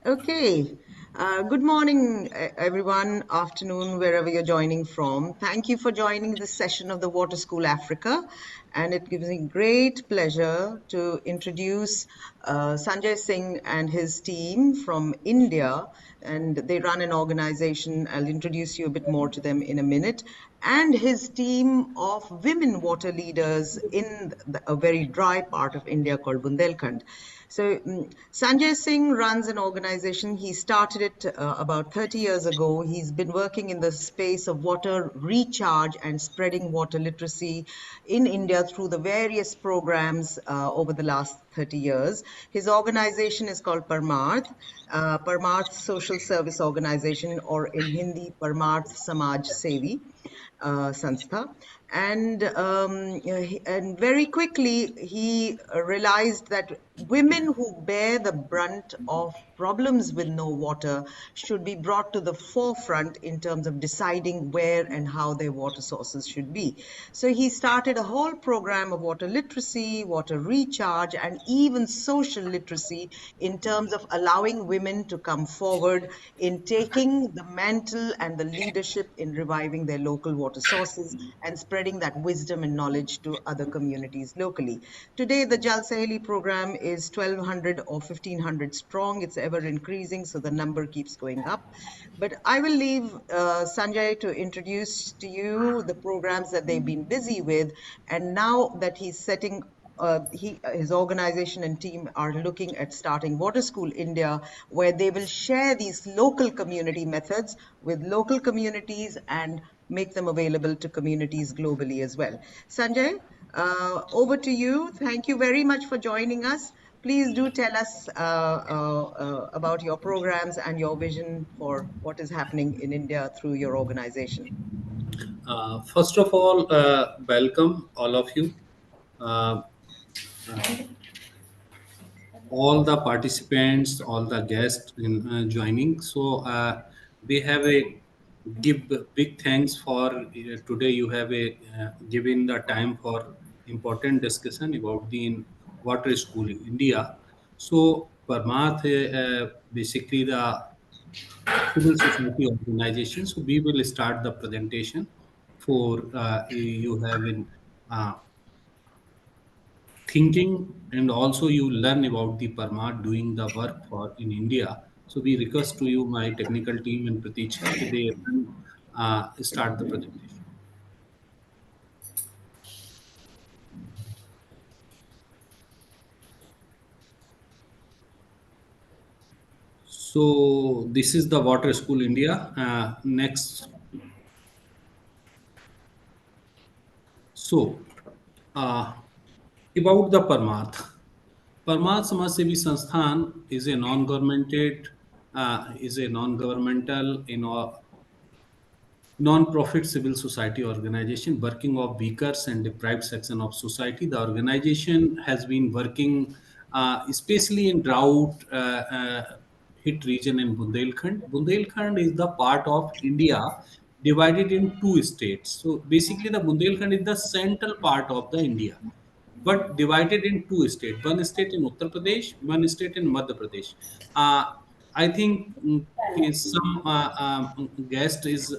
Okay. Good morning, everyone. Afternoon, wherever you're joining from. Thank you for joining this session of the Water School Africa. And it gives me great pleasure to introduce Sanjay Singh and his team from India. And they run an organization. I'll introduce you a bit more to them in a minute. And his team of women water leaders in a very dry part of India called Bundelkhand. So Sanjay Singh runs an organization. He started it about 30 years ago. He's been working in the space of water recharge and spreading water literacy in India through the various programs over the last 30 years. His organization is called Parmarth Social Service Organization, or in Hindi, Parmarth Samaj Sevi. Sanstha, and very quickly he realized that women who bear the brunt of problems with no water should be brought to the forefront in terms of deciding where and how their water sources should be. So he started a whole program of water literacy, water recharge, and even social literacy in terms of allowing women to come forward in taking the mantle and the leadership in reviving their local water sources and spreading that wisdom and knowledge to other communities locally. Today, the Jal Sahelis program is 1,200 or 1,500 strong. It's ever increasing, so the number keeps going up. But I will leave Sanjay to introduce to you the programs that they've been busy with. And now that he's setting his organization and team are looking at starting Water School India, where they will share these local community methods with local communities and make them available to communities globally as well. Sanjay, over to you. Thank you very much for joining us. Please do tell us about your programs and your vision for what is happening in India through your organization. First of all, welcome all of you, uh, uh, all the participants, all the guests in joining. So we have a give big thanks for today. You have a given the time for important discussion about the water school in India. So Parmarth, basically the civil society organization. So we will start the presentation for you have in uh, thinking, and also you learn about the Parmat doing the work for in India. So we request to you, my technical team and Pratiksha, that they start the presentation. So this is the Water School India. Next. So, uh, about the Parmarth. Parmarth Samaj Sevi Sansthan is a non-governmental, non-profit civil society organization working of weaker and deprived section of society. The organization has been working especially in drought hit region in Bundelkhand. Bundelkhand is the part of India divided in two states. So basically, the Bundelkhand is the central part of the India, but divided in two states. One state in Uttar Pradesh, one state in Madhya Pradesh. Uh, I think some guest is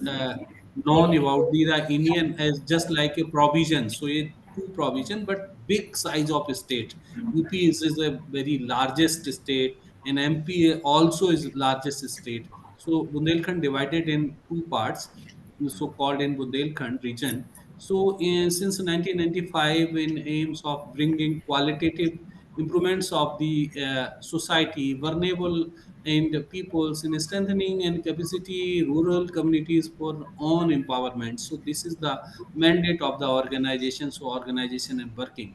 known about the Indian as just like a provision. So a two provision, but big size of state. UP is a very largest state, and MP also is largest state. So Bundelkhand divided in two parts, so called in Bundelkhand region. So since 1995, in aims of bringing qualitative improvements of the society, vulnerable and peoples, in strengthening and capacity rural communities for own empowerment. So this is the mandate of the organization. So organization and working.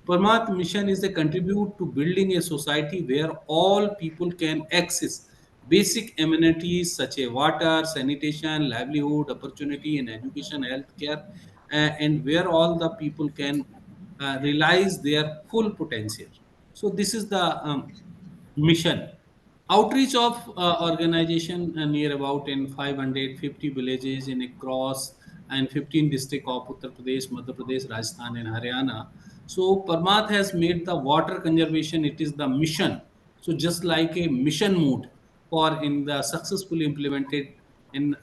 Parmath mission is to contribute to building a society where all people can access basic amenities such as water, sanitation, livelihood, opportunity, and education, healthcare, and where all the people can realize their full potential. So this is the mission. Outreach of organization near about in 550 villages in across and 15 districts of Uttar Pradesh, Madhya Pradesh, Rajasthan, and Haryana. So Parmath has made the water conservation. It is the mission. So just like a mission mood. for in the successfully implemented in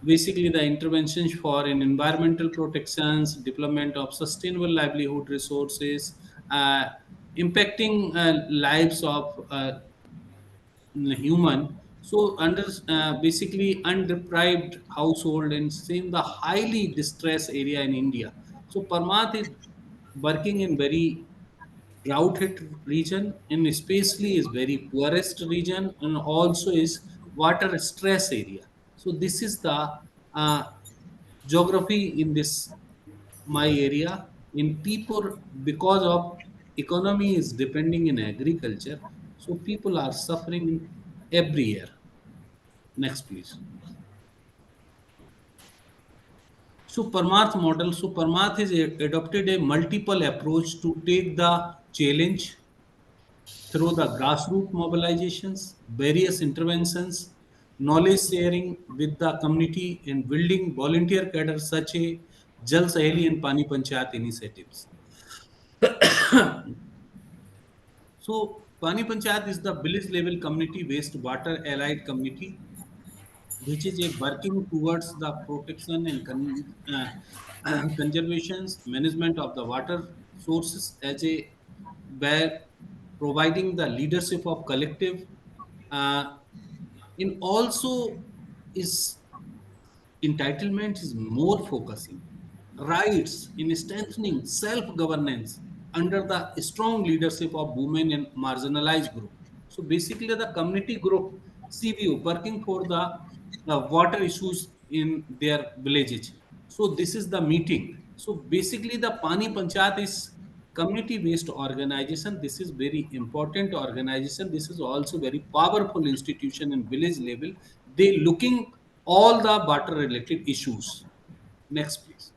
basically the interventions for in environmental protections, development of sustainable livelihood resources, impacting lives of human. So under basically undeprived household and same the highly distressed area in India. So Parmath is working in very drought hit region and especially is very poorest region and also is water stress area. So this is the uh, geography in this my area in people because of economy is depending in agriculture, so people are suffering every year. Next please. So Parmarth model, so Parmarth has adopted a multiple approach to take the challenge through the grassroots mobilizations, various interventions, knowledge sharing with the community and building volunteer cadres such a Jal Saheli and Pani Panchayat initiatives. So, Pani Panchayat is the village level community based water allied community, which is a working towards the protection and conservations, management of the water sources as a by providing the leadership of collective. In also is entitlement is more focusing rights in strengthening self-governance under the strong leadership of women and marginalized group. So basically the community group CBO working for the water issues in their villages. So this is the meeting. So basically the Pani Panchayat is community based organization. This is very important organization. This is also very powerful institution in village level. They looking all the water related issues. Next please.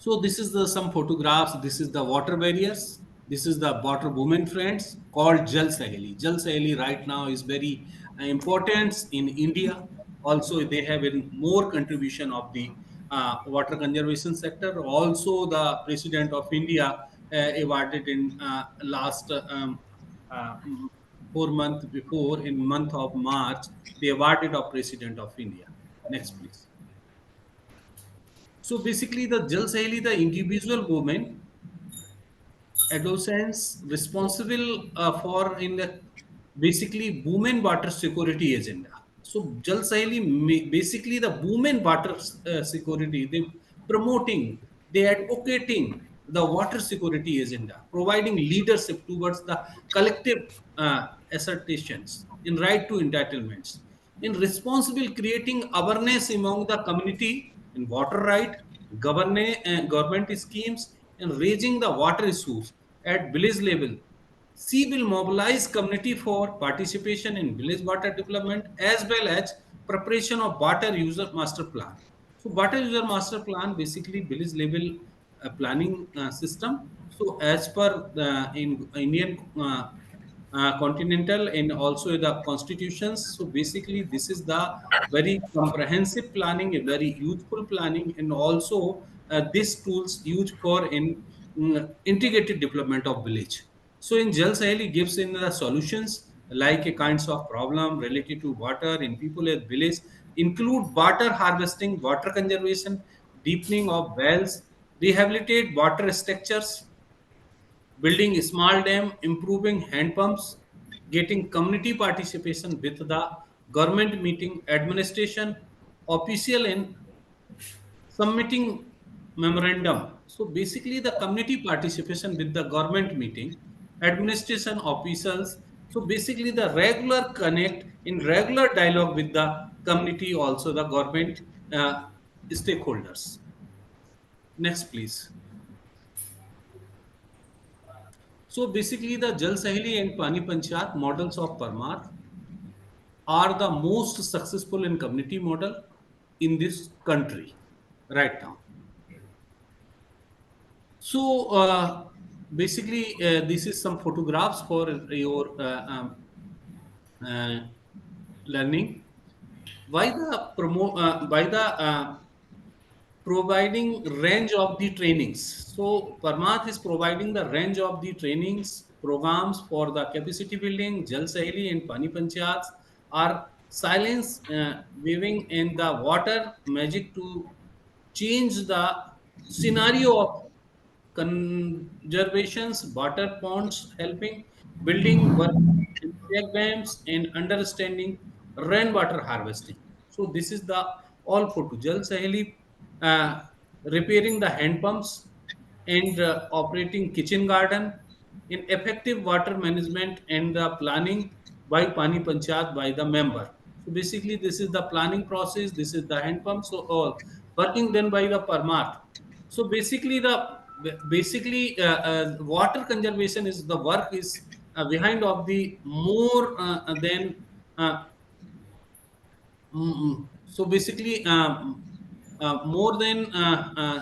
So this is the some photographs. This is the water barriers. This is the water women friends called Jal Saheli. Jal Saheli right now is very important in India. Also, they have a more contribution of the water conservation sector. Also, the President of India awarded in last 4 months before in month of March, they awarded of President of India. Next, please. So basically, the Jal Saheli, the individual women, adolescents responsible for in the basically women water security agenda. So Jal Saheli basically the women water security they promoting, they advocating the water security agenda, providing leadership towards the collective assertions in right to entitlements, in responsible creating awareness among the community in water right, government schemes, and raising the water issues at village level. She will mobilize community for participation in village water development as well as preparation of water user master plan. So water user master plan basically village level planning system. So as per the in Indian continental and also the constitutions. So basically, this is the very comprehensive planning, a very useful planning, and also these tools used for in integrated development of village. So in Jal Saheli gives in the solutions like a kinds of problem related to water in people at village include water harvesting, water conservation, deepening of wells, rehabilitate water structures, building small dam, improving hand pumps, getting community participation with the government meeting, administration, official and submitting memorandum. So basically the community participation with the government meeting, administration officials. So basically the regular connect in regular dialogue with the community, also the government stakeholders. Next, please. So basically, the Jal Saheli and Pani Panchayat models of Parmarth are the most successful in community model in this country right now. So basically, this is some photographs for your uh, learning. Why the providing range of the trainings. So Parmath is providing the range of the trainings programs for the capacity building. Jal Saheli and Pani Panchayats are silence weaving in the water magic to change the scenario of conservations, water ponds, helping building working and check dams, and understanding rainwater harvesting. So this is the all put to Jal Saheli, repairing the hand pumps and operating kitchen garden in effective water management and the planning by Pani Panchayat by the member. So basically, this is the planning process. This is the hand pump. So all working done by the Parmarth. So basically water conservation is the work is behind of the more than so basically more than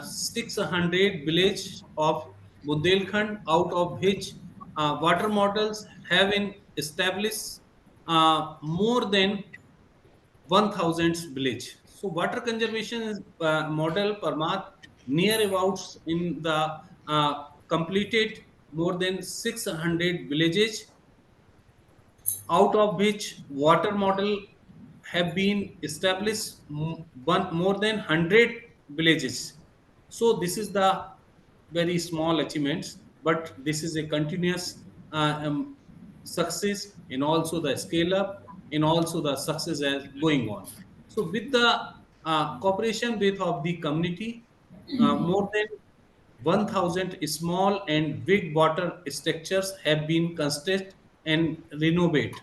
600 village of Bundelkhand, out of which water models have been established more than 1000 village. So water conservation is model Parmath near about in the completed more than 600 villages, out of which water model have been established more than 100 villages. So this is the very small achievements, but this is a continuous success, and also the scale up, and also the success as going on. So with the cooperation with of the community, more than 1000 small and big water structures have been constructed and renovated.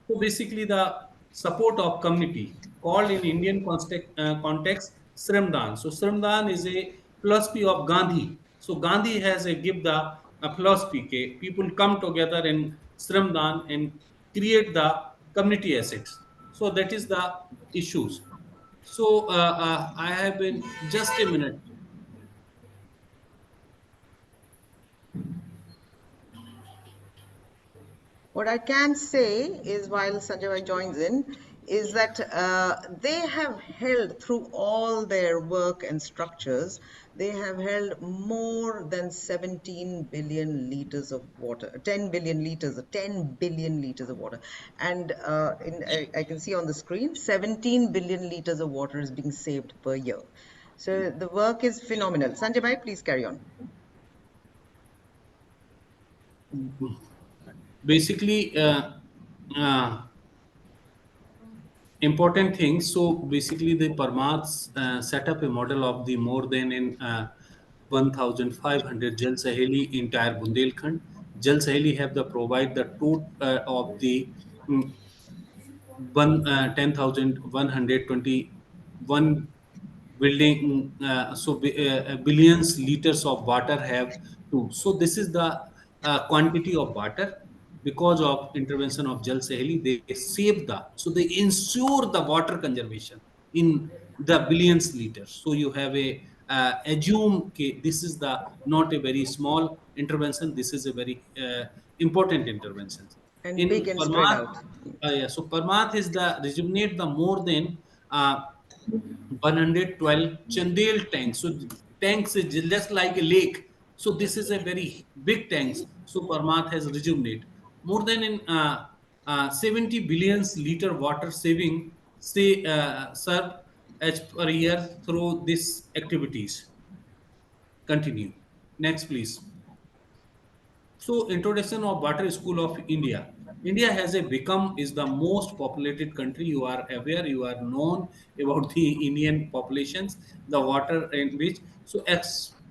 So basically, the support of community called in Indian context Shramdan. So Shramdan is a philosophy of Gandhi. So Gandhi has a give the a philosophy. Okay? People come together in Shramdan and create the community assets. So that is the issues. So I have been just a minute. What I can say is, while Sanjay Bhai joins in, is that they have held through all their work and structures, they have held more than 17 billion liters of water, 10 billion liters, 10 billion liters of water. And I can see on the screen, 17 billion liters of water is being saved per year. So the work is phenomenal. Sanjay Bhai, please carry on. Basically uh, important things. So basically the Parmaths set up a model of the more than in 1500 Jal Saheli entire Bundelkhand. Jal Saheli have the provide the total of the mm, 10,121 building, billions liters of water have too. So this is the quantity of water. Because of intervention of Jal Saheli, they save the, so they ensure the water conservation in the billions liters. So you have a assume, okay, this is the not a very small intervention, this is a very important intervention And big in and spread Parmath. out. Yeah, so Parmath is the rejuvenate the more than 112 Chandel tanks. So tanks is just like a lake. So this is a very big tanks. So Parmath has rejuvenate more than in 70 billions liter water saving say served as per year through these activities. Continue. Next, please. So, introduction of Water School of India. India has a become is the most populated country. You are aware, you are known about the Indian populations, the water in which so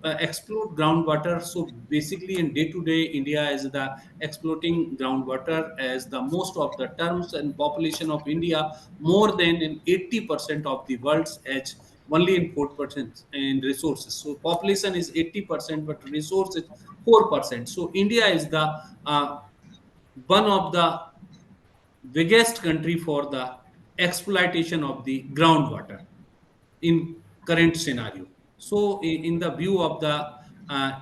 explore groundwater. So basically, in day to day, India is the exploiting groundwater as the most of the terms and population of India more than in 80% of the world's edge, only in 4% in resources. So population is 80%, but resources 4%. So India is the one of the biggest country for the exploitation of the groundwater in current scenario. So, in the view of the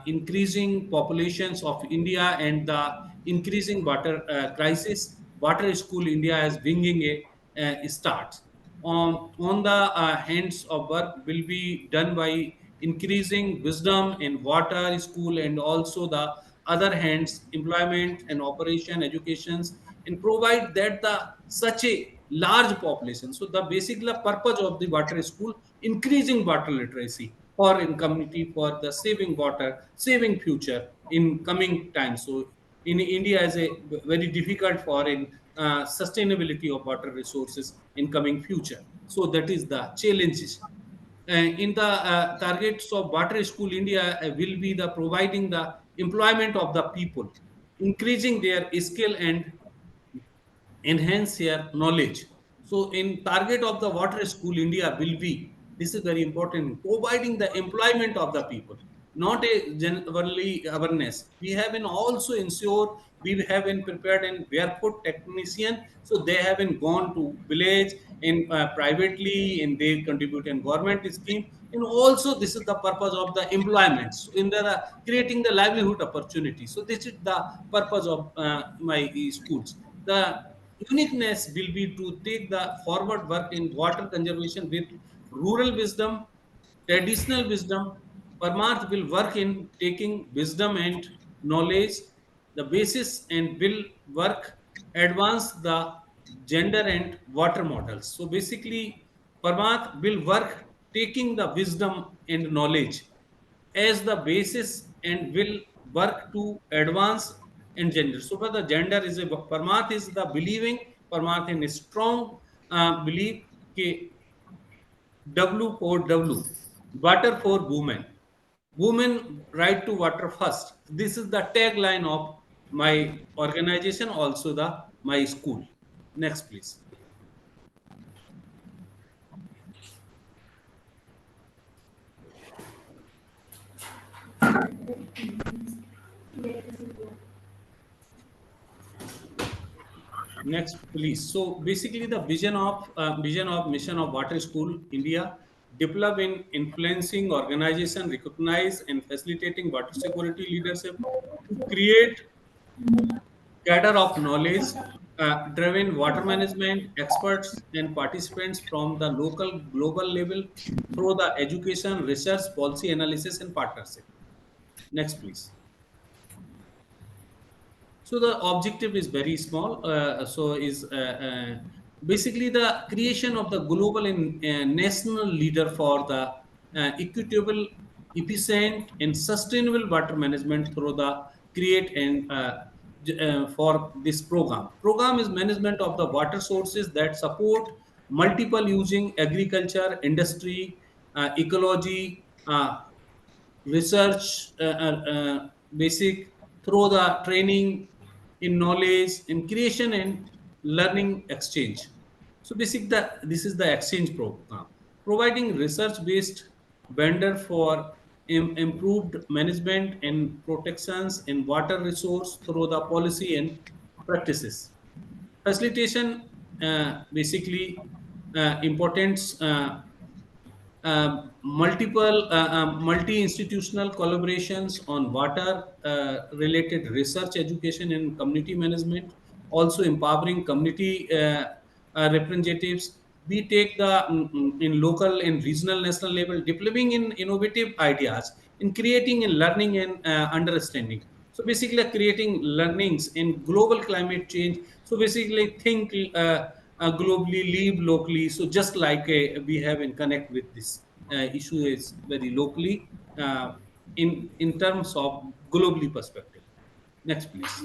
increasing populations of India and the increasing water crisis, Water School India is bringing a start. On the hands of work will be done by increasing wisdom in water, school, and also the other hands, employment and operation, educations, and provide that the such a large population. So the basic purpose of the water school, increasing water literacy for in community for the saving water, saving future in coming time. So in India is a very difficult for in sustainability of water resources in coming future. So that is the challenges. In the targets of water school, India will be the providing the employment of the people, increasing their skill and enhance their knowledge. So, in target of the water school, India will be, this is very important, providing the employment of the people, not a generally awareness. We have been also ensure we have been prepared in barefoot technician, so they have been gone to village in privately, and they contribute in government scheme. And also, this is the purpose of the employment. So in the creating the livelihood opportunity. So this is the purpose of my schools. The uniqueness will be to take the forward work in water conservation with rural wisdom, traditional wisdom. Parmarth will work in taking wisdom and knowledge, the basis, and will work advance the gender and water models. So basically, Parmarth will work taking the wisdom and knowledge as the basis and will work to advance in gender. So, for the gender is a Parmarth is the believing, Parmarth in a strong belief कि W for W, water for women. Women right to water first. This is the tagline of my organization, also the my school. Next, please. Next, please. So basically, the vision of mission of Water School India develop in influencing organization, recognize and facilitating water security leadership to create cadre of knowledge, driven water management experts and participants from the local global level through the education, research, policy analysis, and partnership. Next, please. So the objective is very small. So is basically the creation of the global and national leader for the equitable, efficient, and sustainable water management through the create and for this program. Program is management of the water sources that support multiple using agriculture, industry, ecology. Research basic through the training in knowledge in creation and learning exchange. So basic the this is the exchange program providing research based vendor for improved management and protections in water resource through the policy and practices. Facilitation basically importance multi-institutional collaborations on water related research education and community management, also empowering community representatives. We take the in local and regional national level developing in innovative ideas in creating and learning and understanding. So basically creating learnings in global climate change. So basically think globally, live locally. So just like we have in connect with this issue is very locally in terms of globally perspective. Next, please.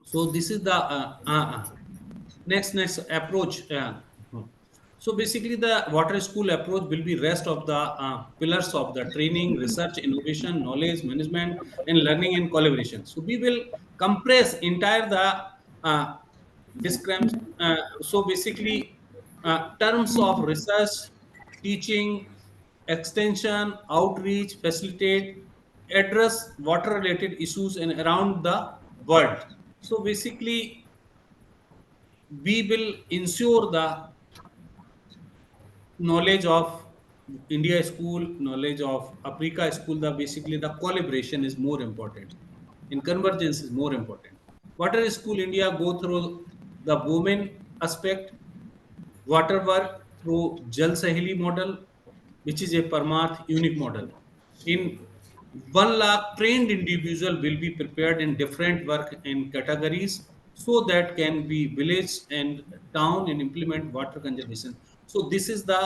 So this is the next approach. So basically, the water school approach will be rest of the pillars of the training, research, innovation, knowledge management, and learning and collaboration. So we will compress entire the description. So basically, terms of research, teaching, extension, outreach, facilitate, address water-related issues and around the world. So basically, we will ensure the knowledge of India school, knowledge of Africa school, the basically the collaboration is more important. And convergence is more important. Water school India go through the women aspect, water work through Jal Saheli model, which is a Parmarth unique model. In 1 lakh trained individual will be prepared in different work in categories so that can be village and town and implement water conservation. So this is the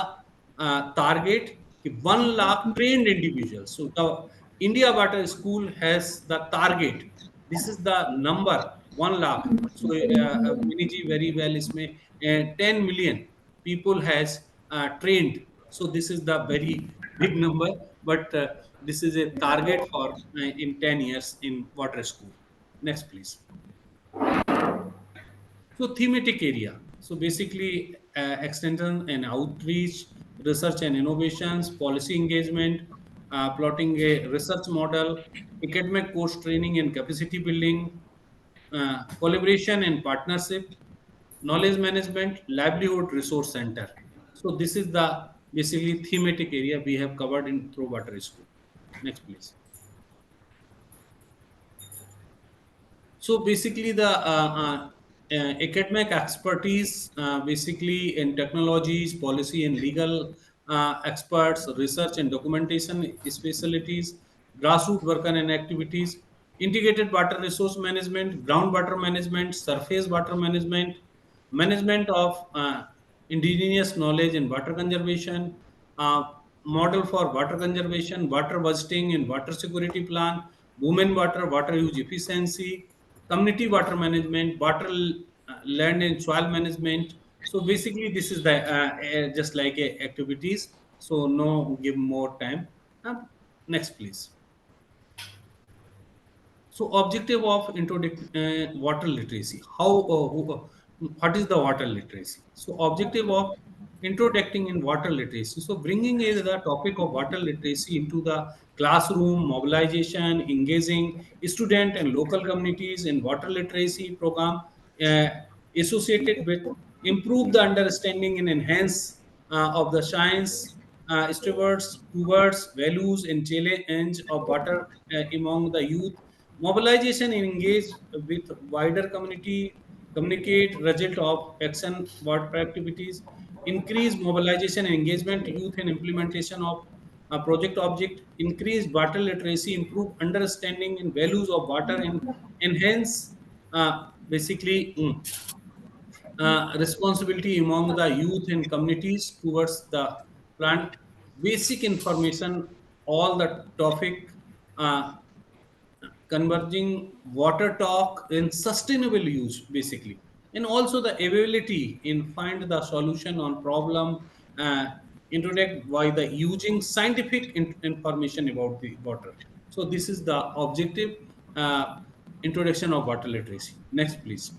target, 1 lakh trained individuals. So the India Water School has the target. This is the number 1 lakh. So Mini ji very well isme 10 million people has trained. So this is the very big number, but this is a target for in 10 years in water school. Next, please. So thematic area. So basically, extension and outreach, research and innovations, policy engagement, plotting a research model, academic course training and capacity building, collaboration and partnership, knowledge management, livelihood resource center. So this is the basically thematic area we have covered in through water school. Next, please. So basically, the academic expertise, basically in technologies, policy, and legal experts, research and documentation specialties, grassroots work and activities, integrated water resource management, groundwater management, surface water management, management of indigenous knowledge and water conservation, uh, model for water conservation, water budgeting and water security plan, women water, water use efficiency, community water management, land and soil management. So basically, this is the just like activities. So no, give more time. Next, please. So, objective of water literacy. What is the water literacy? So, objective of introducing in water literacy. So, bringing the topic of water literacy into the classroom, mobilization, engaging student and local communities in water literacy program uh, associated with improve the understanding and enhance of the science towards values and challenge of water among the youth, mobilization and engage with wider community, communicate result of action water activities, increase mobilization and engagement, youth and implementation of project object, increase water literacy, improve understanding and values of water, and enhance basically responsibility among the youth and communities towards the plant, basic information, all the topic, uh, converging water talk in sustainable use basically, and also the ability in find the solution on problem, introduced by the using scientific information about the water. So this is the objective introduction of water literacy. Next, please.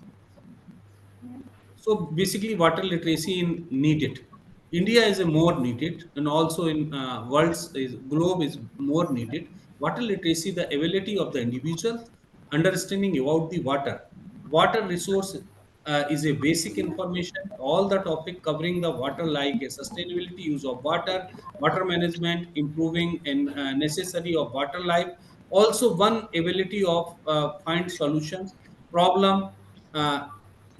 So basically, water literacy in needed. India is a more needed, and also in globe is more needed. Water literacy, the ability of the individual understanding about the water. Water resource is a basic information. All the topic covering the water, like a sustainability use of water, water management, improving and necessary of water life. Also, one ability of find solutions problem.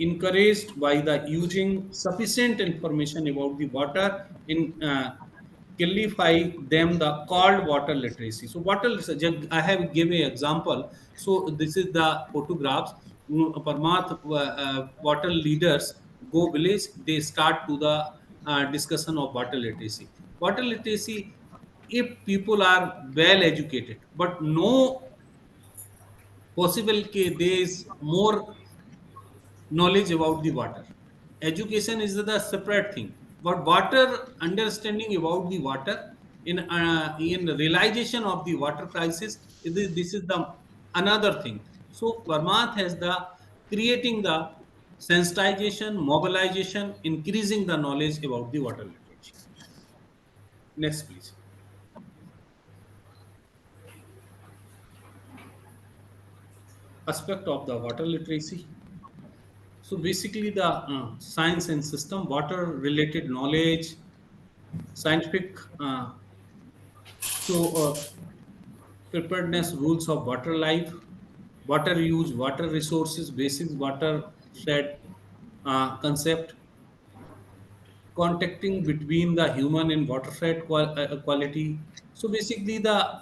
Encouraged by the using sufficient information about the water in qualify them the called water literacy. So I have given an example. So this is the photographs. Parmarth water leaders go village. They start to the discussion of water literacy. Water literacy, if people are well educated, but no possible there is more knowledge about the water. Education is the separate thing, but water understanding about the water in realization of the water crisis, this is the another thing. So Parmath has the creating the sensitization, mobilization, increasing the knowledge about the water literacy. Next, please. Aspect of the water literacy. So basically, the science and system, water related knowledge, scientific preparedness rules of water life, water use, water resources, basic water shed concept, contacting between the human and watershed quality. So basically, the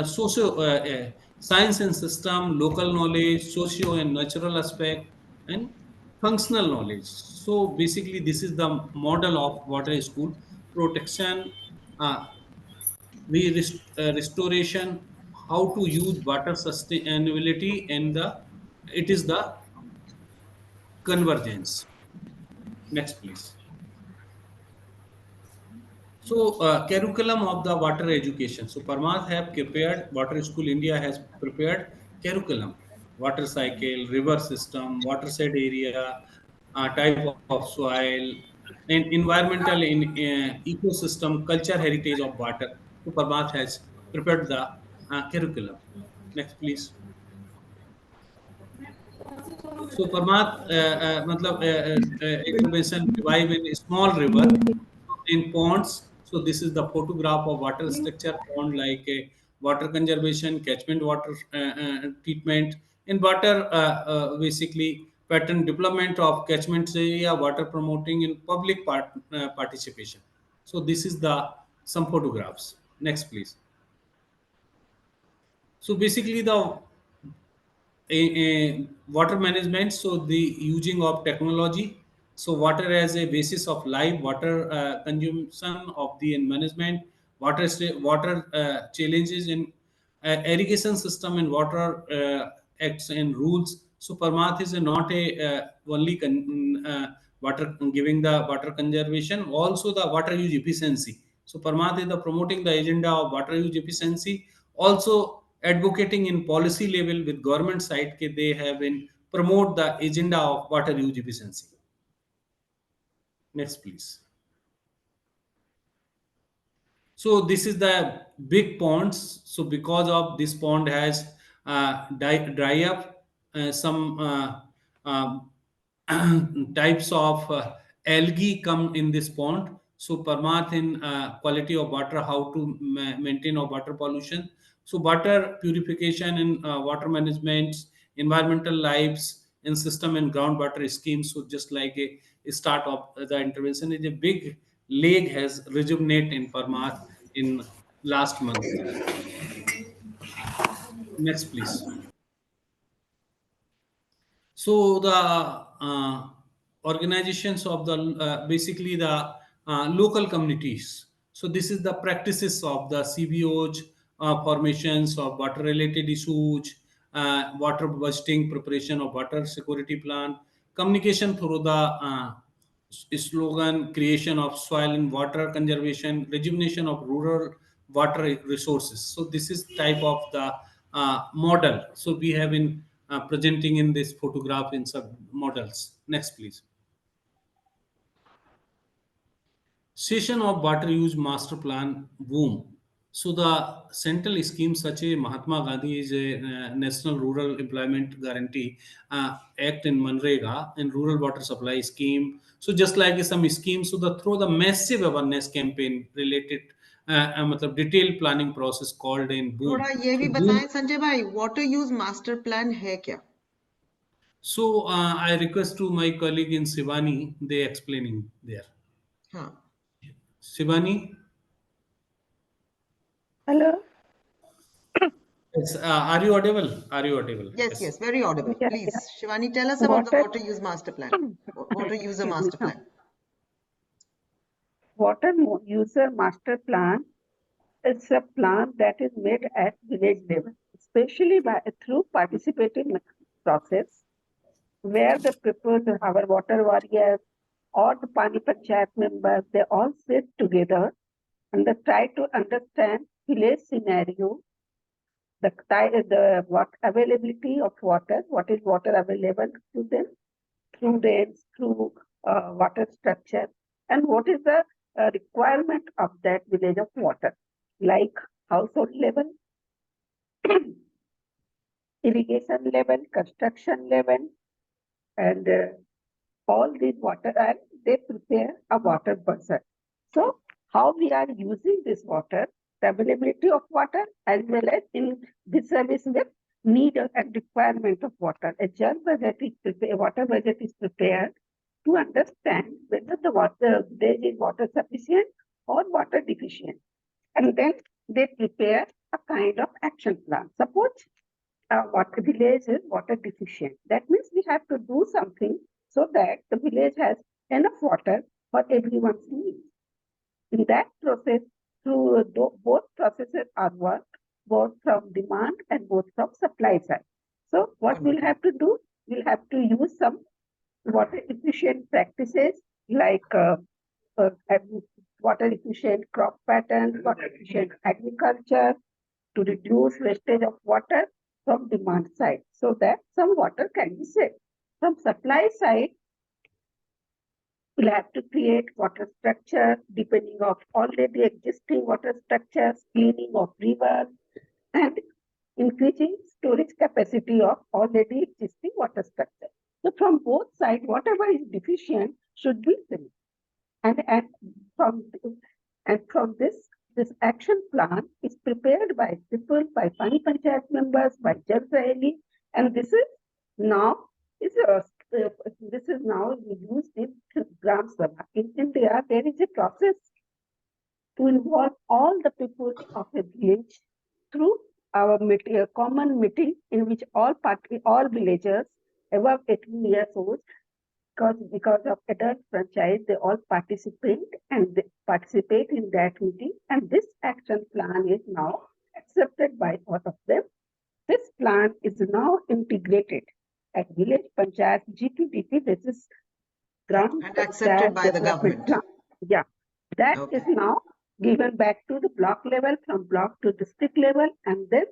socio science and system, local knowledge, socio and natural aspect, and functional knowledge. So basically, this is the model of water school protection. Restoration, how to use water sustainability, and the it is the convergence. Next, please. So, curriculum of the water education. So, Parmarth have prepared, Water School India has prepared curriculum, water cycle, river system, watershed area, type of soil, and environmental in ecosystem, culture heritage of water. So, Parmarth has prepared the curriculum. Next, please. So Parmath, intervention revive in a small river, in ponds. So this is the photograph of water structure pond, like a water conservation, catchment water treatment, and water basically pattern development of catchment area, water promoting in public participation. So this is the some photographs. Next, please. So basically the water management, so the using of technology, so water as a basis of life, water consumption of the management, water challenges in irrigation system and water acts and rules. So Parmath is not a only water giving the water conservation, also the water use efficiency. So Parmath is the promoting the agenda of water use efficiency, also advocating in policy level with government side ke they have been promote the agenda of water use efficiency. Next, please. So this is the big ponds. So because of this pond has dry up, some types of algae come in this pond. So Parmath in quality of water, how to maintain of water pollution. So water purification and water management, environmental lives in system and groundwater schemes. So just like a start of the intervention is a big leg has rejuvenate in Parmath in last month. Next, please. So the organizations of the basically the local communities. So this is the practices of the CBOs, formations of water related issues, water budgeting, preparation of water security plan, communication through the slogan, creation of soil and water conservation, rejuvenation of rural water resources. So this is type of the model. So we have been presenting in this photograph in some models. Next, please. Session of water use master plan boom. So the central scheme such a Mahatma Gandhi is a National Rural Employment Guarantee Act in Manrega and Rural Water Supply Scheme. So just like some schemes, so the through the massive awareness campaign related, detailed planning process called in थोड़ा boom. ये भी So boom. बताएं संजय भाई, water use master plan है क्या? So I request to my colleague in Sivani, they explaining there. हाँ. Sivani, Hello. yes, are you audible? Are you audible? Yes, Yes. yes, very audible. Yeah, Please, yeah. Shivani, tell us about the Water, water use master plan. Water user excuse me, master plan. User Master Plan is a plan that is made at village level, especially through participative process, where the people, our water warriors, or the Pani Panchayat members, they all sit together and they try to understand village scenario, the what availability of water, what is water available to them, through rains, through water structure, and what is the requirement of that village of water, like household level, irrigation level, construction level, and all these water, and they prepare a water budget. So, how we are using this water, the availability of water, as well as in this service with need and requirement of water. A Jal budget is prepared, water budget is prepared to understand whether the water there is water sufficient or water deficient. And then they prepare a kind of action plan. Suppose water village is water deficient. That means we have to do something so that the village has enough water for everyone's needs. In that process, through both processes are worked, both from demand and both from supply side. So what we'll have to do, we'll have to use some water efficient practices like uh, water efficient crop patterns, water efficient agriculture to reduce wastage of water from demand side so that some water can be saved. From supply side, we'll have to create water structure depending of already existing water structures, cleaning of rivers, and increasing storage capacity of already existing water structure. So from both sides, whatever is deficient should be filled. And from from this action plan is prepared by people, by Pani Panchayat members, by Jal Sahelis, and this is now is this is now used in Gram Sabha. In India, there is a process to involve all the people of a village through our common meeting in which all villagers above 18 years old, because of adult franchise, they all participate in that meeting, and this action plan is now accepted by all of them. This plan is now integrated at village panchayat GPDP. This is Gram And accepted Panchayat by the Development government. Plan. Yeah, that is Okay. now given back to the block level, from block to district level, and then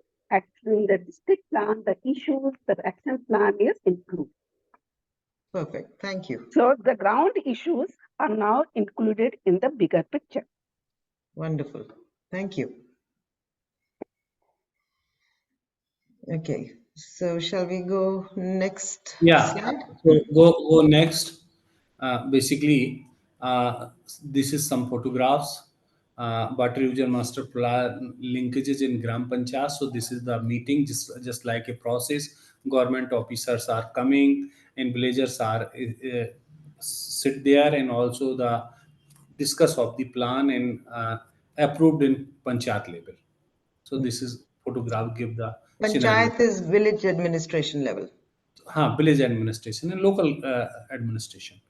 in the district plan, the issues, the action plan is included. Perfect. Thank you. So the ground issues are now included in the bigger picture. Wonderful. Thank you. Okay. So shall we go next Yeah. slide? So go next. Basically, this is some photographs. Water user master plan linkages in Gram Panchayat. So this is the meeting, just like a process. Government officers are coming and villagers are sit there, and also the discuss of the plan and approved in Panchayat level. So this is photograph give the scenario. Panchayat is village administration level. Village administration and local administration.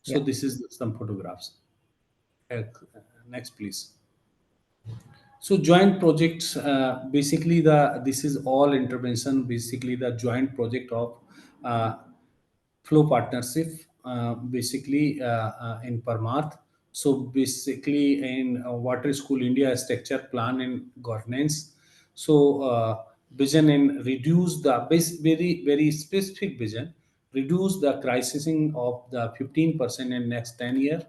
So Yeah. this is some photographs. Uh, Next, please. So joint projects, basically the this is all intervention. Basically the joint project of uh, flow partnership, in Parmarth. So basically in Water School India structure plan and governance. So vision and reduce the very specific vision, reduce the crisising of the 15% in next 10 years.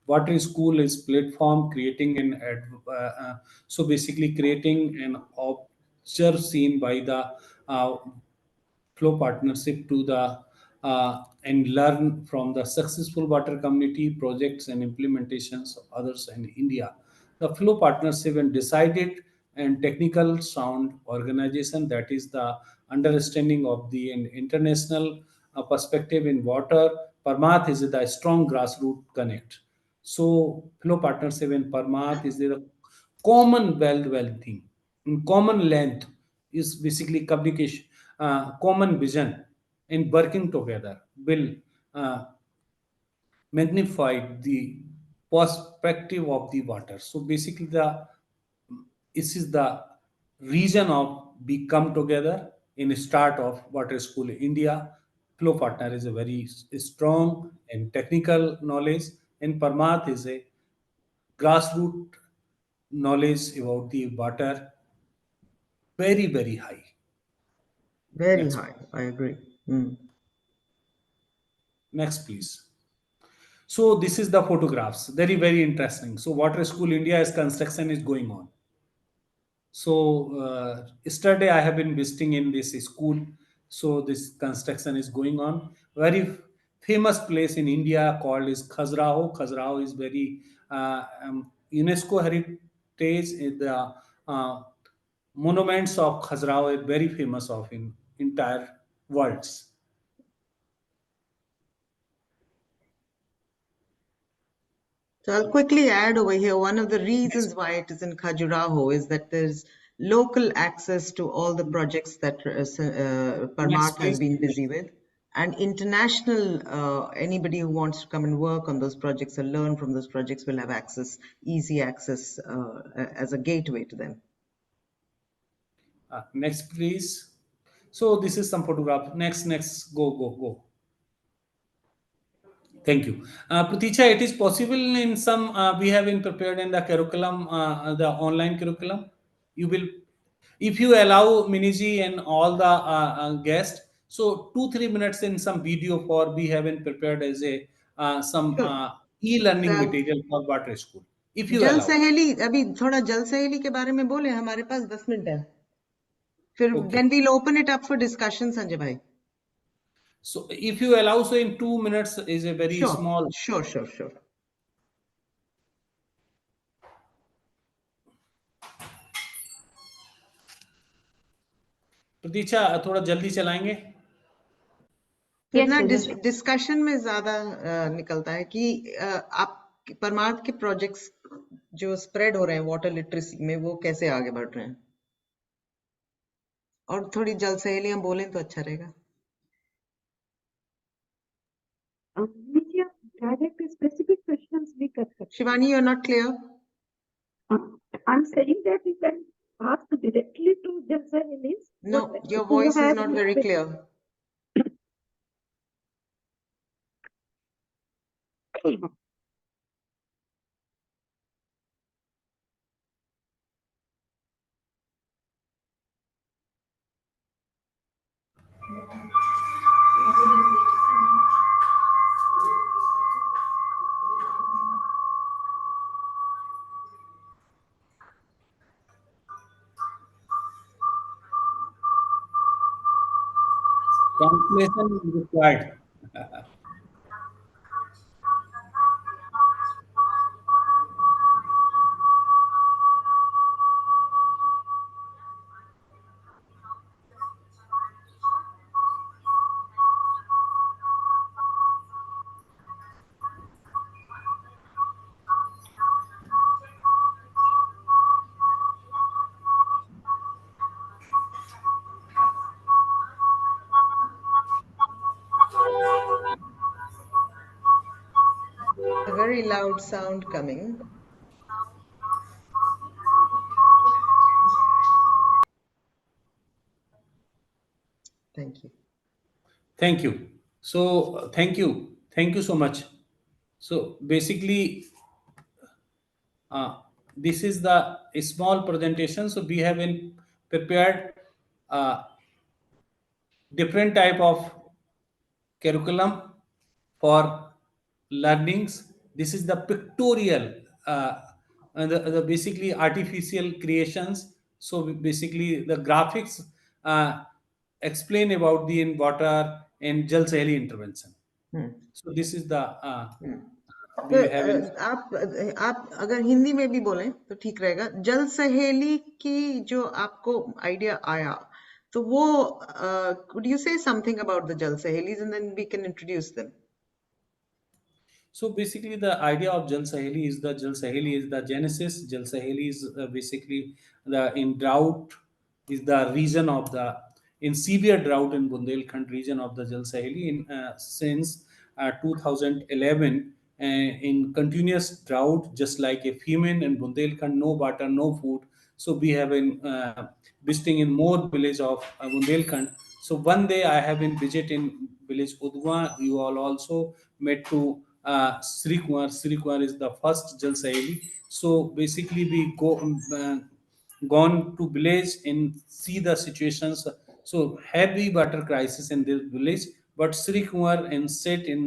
Water School is platform creating so basically creating an observe seen by the uh, flow partnership to the and learn from the successful water community projects and implementations of others in India. The flow partnership and decided and technical sound organization, that is the understanding of the international perspective in water. Parmath is the strong grassroots connect. So flow partnership in Parmath is the common well thing. In common length is basically communication, common vision, and working together will uh, magnify the perspective of the water. So basically, the this is the reason of we come together in start of Water School India. Flow partner is a very strong and technical knowledge, and Parmath is a grassroots knowledge about the water, very high. Very Next, high. I agree. Mm. next, please. So this is the photographs. Very interesting. So Water School India is construction is going on. So yesterday I have been visiting in this school. So this construction is going on. Very famous place in India called is Khajuraho. Khajuraho is very UNESCO heritage. The monuments of Khajuraho are very famous of in entire worlds. So I'll quickly add over here, one of the reasons why it is in Khajuraho is that there's local access to all the projects that Next, Parmarth has please. been busy with. And international, anybody who wants to come and work on those projects or learn from those projects will have access, easy access as a gateway to them. Next, please. So this is some photograph. Next, go. Thank you. Praticha, it is possible in some, we have been prepared in the curriculum, the online curriculum. You will, if you allow Miniji and all the guests, so 2-3 minutes in some video for we have been prepared as a some Sure. e-learning So, material for water school, if you जल allow. सहेली अभी थोड़ा जल सहेली के बारे में बोले हमारे पास 10 मिनट है फिर Okay. then we'll open it up for discussion Sanjay भाई So if you allow, so in 2 minutes is a very sure small. sure प्रतीक्षा थोड़ा जल्दी चलाएंगे. फिर Yes, ना sir. डिस्कशन में ज्यादा निकलता है कि आप परमार्थ के प्रोजेक्ट्स जो स्प्रेड हो रहे हैं वाटर लिटरेसी में वो कैसे आगे बढ़ रहे हैं और थोड़ी जल सहेलियां बोलें तो अच्छा रहेगा Nitya, direct specific questions we कर सकते हैं. Shivani you are not clear I'm saying that you can ask directly to Jal Sahelis. Know your voice is not very clear Translation is required. a very loud sound coming thank you Thank you. So thank you so much. So basically, this is the small presentation. So we have been prepared uh, different type of curriculum for learnings. This is the pictorial, and the basically artificial creations. So basically, the graphics uh, explain about the in water and Jal Saheli intervention. Hmm. So this is the तो we have in. आप अगर हिंदी में भी बोलें तो ठीक रहेगा जल सहेली की जो आपको आइडिया आया तो वो could you say something about the Jal Sahelis and then we can introduce them So basically, the idea of Jal Saheli is the genesis. Jal Saheli is basically the in drought is the region of the in severe drought in Bundelkhand region of the Jal Saheli in since 2011 in continuous drought, just like a famine in Bundelkhand, no water, no food. So we have been visiting in more village of Bundelkhand. So one day I have been visit in village Udwa. You all also met to Sri Kumar. Sri Kumar is the first Jal Saheli. So basically we go gone to village and see the situations. So heavy water crisis in this village, but Sri Kumar and sit in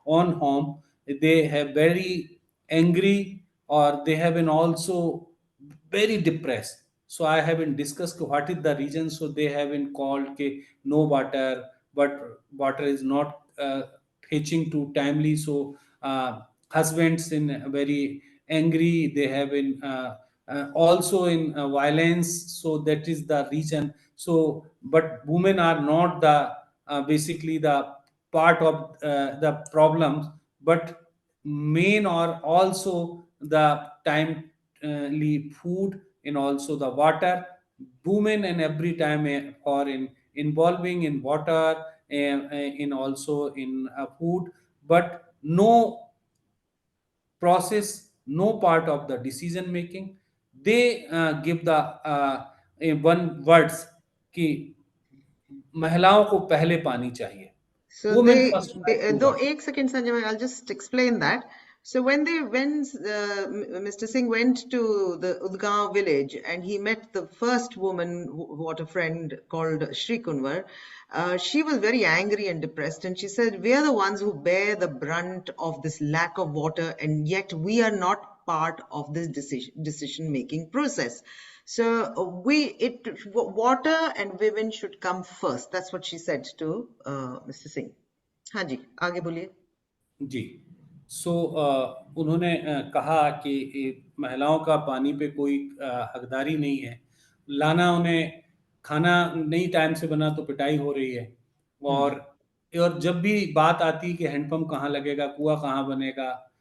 on home. They have very angry or they have been also very depressed. So I have been discussed what is the reason. So they have been called ke no water, but water is not fetching too timely. So husbands in very angry. They have been also in violence. So that is the reason. So but women are not the basically the part of the problems, but main or also the timely food and also the water. Women and every time for in involving in water in also in food, but no process, no part of the decision making. They give the one words कि महिलाओं को पहले पानी चाहिए. So Women they, first right to though, water. एक second, Sanjay, I'll just explain that. So when Mr. Singh went to the Udgaon village and he met the first woman, what a friend called Shri Kunwar, she was very angry and depressed, and she said, "We are the ones who bear the brunt of this lack of water, and yet we are not part of this decision making process." So water and women should come first. That's what she said to Mr. Singh. हाँ जी, आगे बोलिए. जी. सो उन्होंने कहा कि महिलाओं का पानी पे कोई हकदारी नहीं है. लाना उन्हें खाना नहीं टाइम से बना तो पिटाई हो रही है. और और जब भी बात आती है कि हैंडपंप कहाँ लगेगा, कुआं कहाँ बनेगा,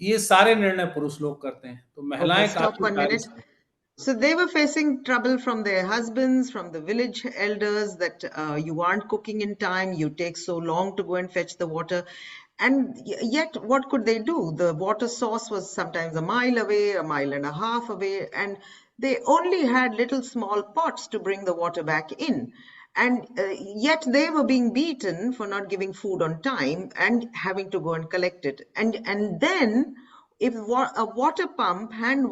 ये सारे निर्णय पुरुष लोग करते हैं. तो Okay, महिलाएं stop काफी 1 minute. So they were facing trouble from their husbands, from the village elders, that you aren't cooking in time, you take so long to go and fetch the water. And yet, what could they do? The water source was sometimes a mile away, a mile and a half away, and they only had little small pots to bring the water back in. And yet they were being beaten for not giving food on time and having to go and collect it. And then if a water pump, hand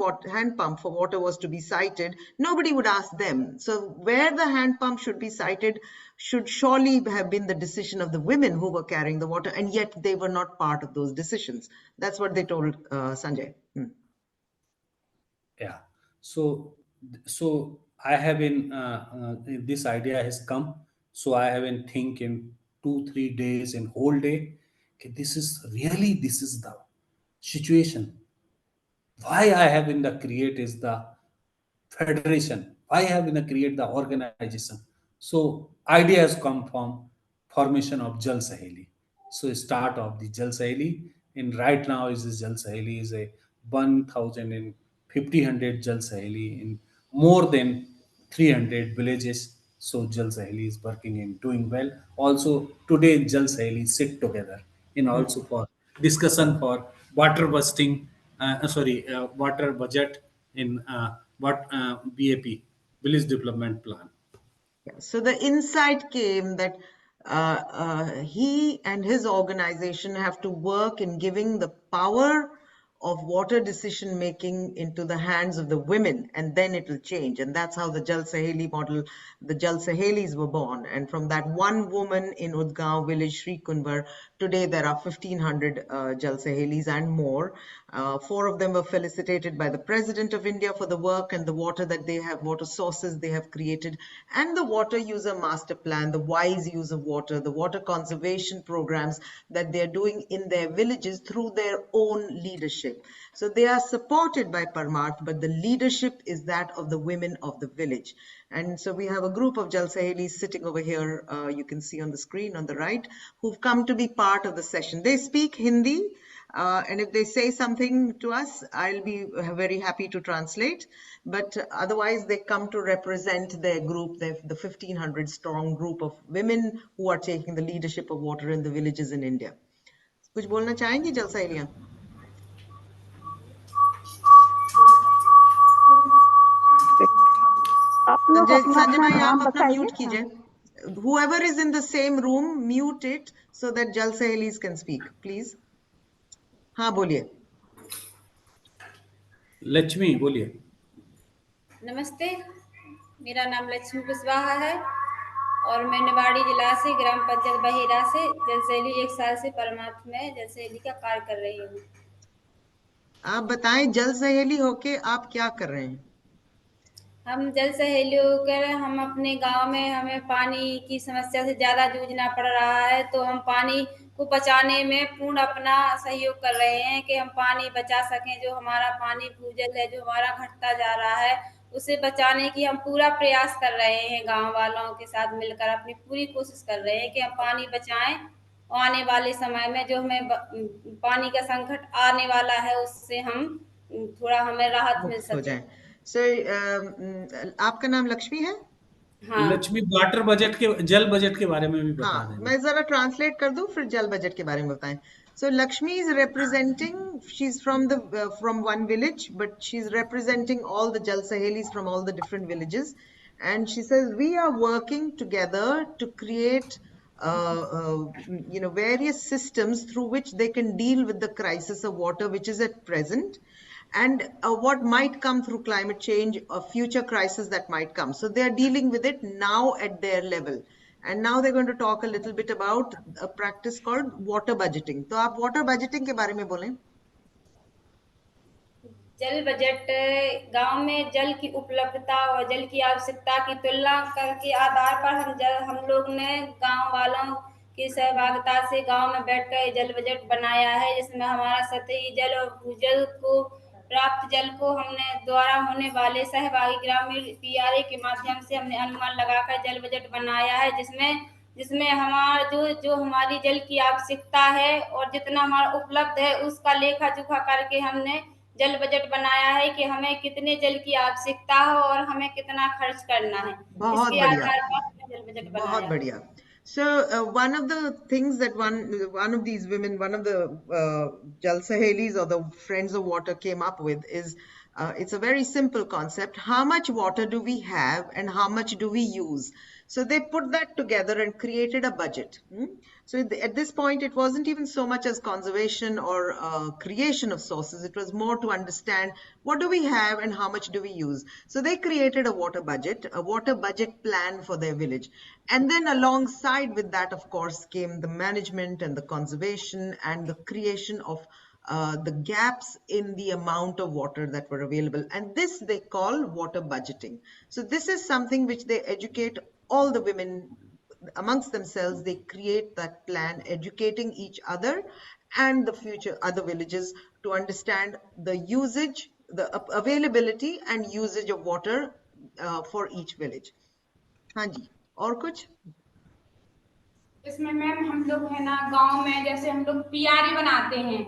pump for water was to be sited, nobody would ask them. So where the hand pump should be sited should surely have been the decision of the women who were carrying the water, and yet they were not part of those decisions. That's what they told Sanjay. Yeah. So, so I have been this idea has come. So I have been thinking 2 3 days and whole day. Okay, this is the situation. Why I have in the create is the federation. Why have in the create the organization? So idea has come from formation of Jal Saheli. So start of the Jal Saheli, and right now is this Jal Saheli is a 1,050 Jal Saheli in more than 300 villages. So Jal Saheli is working and doing well. Also today Jal Saheli sit together in also for discussion for water busting, water budget in what BAP, Village Development Plan. Yeah. So the insight came that he and his organization have to work in giving the power of water decision making into the hands of the women, and then it will change. And that's how the Jal Saheli model, the Jal Sahelis were born. And from that one woman in Udgaon village, Sri Kunwar, today there are 1,500 Jal Sahelis and more. 4 of them were felicitated by the President of India for the work and the water that they have, water sources they have created, and the water user master plan, the wise use of water, the water conservation programs that they're doing in their villages through their own leadership. So they are supported by Parmarth, but the leadership is that of the women of the village. And so we have a group of Jal Sahelis sitting over here, you can see on the screen on the right, who've come to be part of the session. They speak Hindi. And if they say something to us, I'll be very happy to translate. But otherwise, they come to represent their group, the 1,500 strong group of women who are taking the leadership of water in the villages in India. कुछ बोलना चाहेंगी जल सहेलियां? आप लोग अपना संजय अपना भाई, आप नाम अपना बताइए. म्यूट कीजिए. Whoever is in the same room, mute it so that Jal Sahelis can speak, please. हाँ बोलिए. लक्ष्मी बोलिए. नमस्ते, मेरा नाम लक्ष्मी कुशवाहा है और मैं निवाड़ी जिला से ग्राम पंचायत बहेरा से जलसैली 1 साल से परमार्थ में जलसैली का कार्य कर रही हूँ. आप बताएं, जल सहेली होके आप क्या कर रहे हैं? हम जल सहेली होकर हम अपने गांव में हमें पानी की समस्या से ज़्यादा जूझना पड़ रहा है, तो हम पानी को बचाने में पूर्ण अपना सहयोग कर रहे हैं कि हम पानी बचा सकें. जो हमारा पानी भूजल है, जो हमारा घटता जा रहा है, उसे बचाने की हम पूरा प्रयास कर रहे हैं. गांव वालों के साथ मिलकर अपनी पूरी कोशिश कर रहे हैं कि हम पानी बचाएं आने वाले समय में जो हमें पानी का संकट आने वाला है उससे हम थोड़ा हमें राहत मिल मुक्त हो सके। जाए। सर, आपका नाम लक्ष्मी है? हाँ। लक्ष्मी, वाटर बजट के, जल बजट के बारे में भी बता हाँ, देना। मैं जरा ट्रांसलेट कर दूं, फिर जल बजट के बारे में बताएं। So Lakshmi is representing, she's from the from one village, but she's representing all the Jal Sahelis from all the different villages, and she says we are working together to create various systems through which they can deal with the crisis of water which is at present, and what might come through climate change or future crisis that might come. So they are dealing with it now at their level. And now they're going to talk a little bit about a practice called water budgeting. तो आप water budgeting के बारे में बोलें। जल budget गांव में जल की उपलब्धता और जल की आवश्यकता की तुलना करके आधार पर हम लोग ने गांव वालों की सहभागिता से गांव में बैठकर जल बजट बनाया है, जिसमें हमारा सतही जल और भूजल को प्राप्त जल को हमने द्वारा होने वाले सहभागी ग्रामीण पीआरए के माध्यम से हमने अनुमान लगाकर जल बजट बनाया है, जिसमें जिसमें हमारा जो हमारी जल की आवश्यकता है और जितना हमारा उपलब्ध है उसका लेखा जोखा करके हमने जल बजट बनाया है कि हमें कितने जल की आवश्यकता हो और हमें कितना खर्च करना है। बहुत इसके बढ़िया, आधार पर हमने जल बजट बहुत बनाया है। बढ़िया। So one of the things that one of these women, one of the Jal Sahelis or the Friends of Water came up with is it's a very simple concept. How much water do we have and how much do we use? So they put that together and created a budget. So at this point, it wasn't even so much as conservation or creation of sources. It was more to understand what do we have and how much do we use. So they created a water budget plan for their village. And then alongside with that, of course, came the management and the conservation and the creation of the gaps in the amount of water that were available. And this they call water budgeting. So this is something which they educate all the women amongst themselves. They create that plan, educating each other and the future other villages to understand the usage, the availability and usage of water for each village. हाँ जी, और कुछ? इसमें ma'am हम लोग है ना गांव में जैसे हम लोग पीआरए बनाते हैं।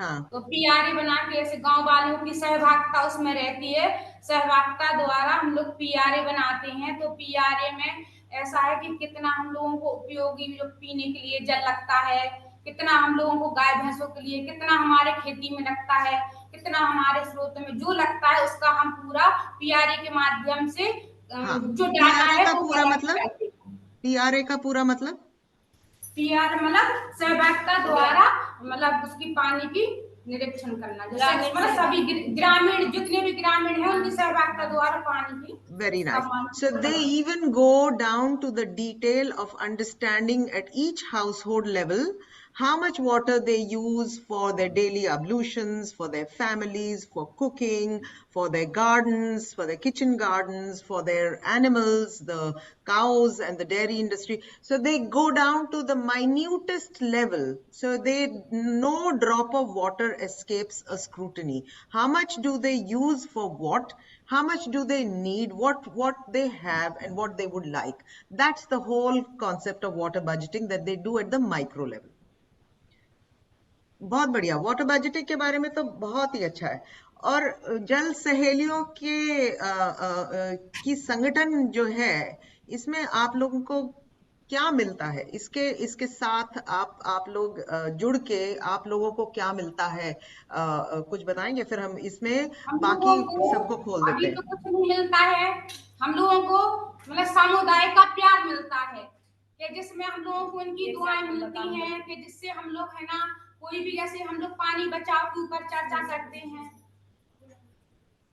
हाँ, तो पीआरए बना के ऐसे गांव वालों की सहभागिता उसमें रहती है। सहभागिता द्वारा हम लोग पीआरए बनाते हैं। तो पीआरए में ऐसा है कि कितना हम लोगों को उपयोगी जो पीने के लिए जल लगता है, कितना हम लोगों को गाय भैंसों के लिए, कितना हमारे खेती में लगता है, कितना हमारे स्रोत में जो लगता है उसका हम पूरा पीआरए के माध्यम से हाँ। जो डाटा पीआरए है का वो पूरा कलेक्ट मतलब? करते हैं। पीआरए का पूरा मतलब? पीआर मतलब सहभागिता द्वारा मतलब उसकी पानी की निरीक्षण करना, जैसे मतलब सभी ग्रामीण जितने भी ग्रामीण हैं उनकी सहभागिता द्वारा पानी की। Very nice. So they even go down to the detail of understanding at each household level how much water they use for their daily ablutions, for their families, for cooking, for their gardens, for their kitchen gardens, for their animals, the cows and the dairy industry. So they go down to the minutest level. So no drop of water escapes a scrutiny. How much do they use for what? How much do they need, what they have and what they would like. That's the whole concept of water budgeting that they do at the micro level. बहुत बढ़िया। Water budgeting के बारे में तो बहुत ही अच्छा है। और जल सहेलियों की संगठन जो है, इसमें आप लोगों को क्या मिलता है? इसके साथ आप लोग जुड़ के आप लोगों को क्या मिलता है? कुछ बताएंगे, फिर हम इसमें हम बाकी लोगों को सबको खोल देते अभी हैं। तो कुछ नहीं मिलता है। हम लोगों को मतलब समुदाय का प्यार मिलता है कि जिसमें हम लोगों को उनकी दुआएं मिलती हैं कि जिससे हम लोग है ना कोई भी जैसे हम लोग पानी बचाव के ऊपर चर्चा करते हैं,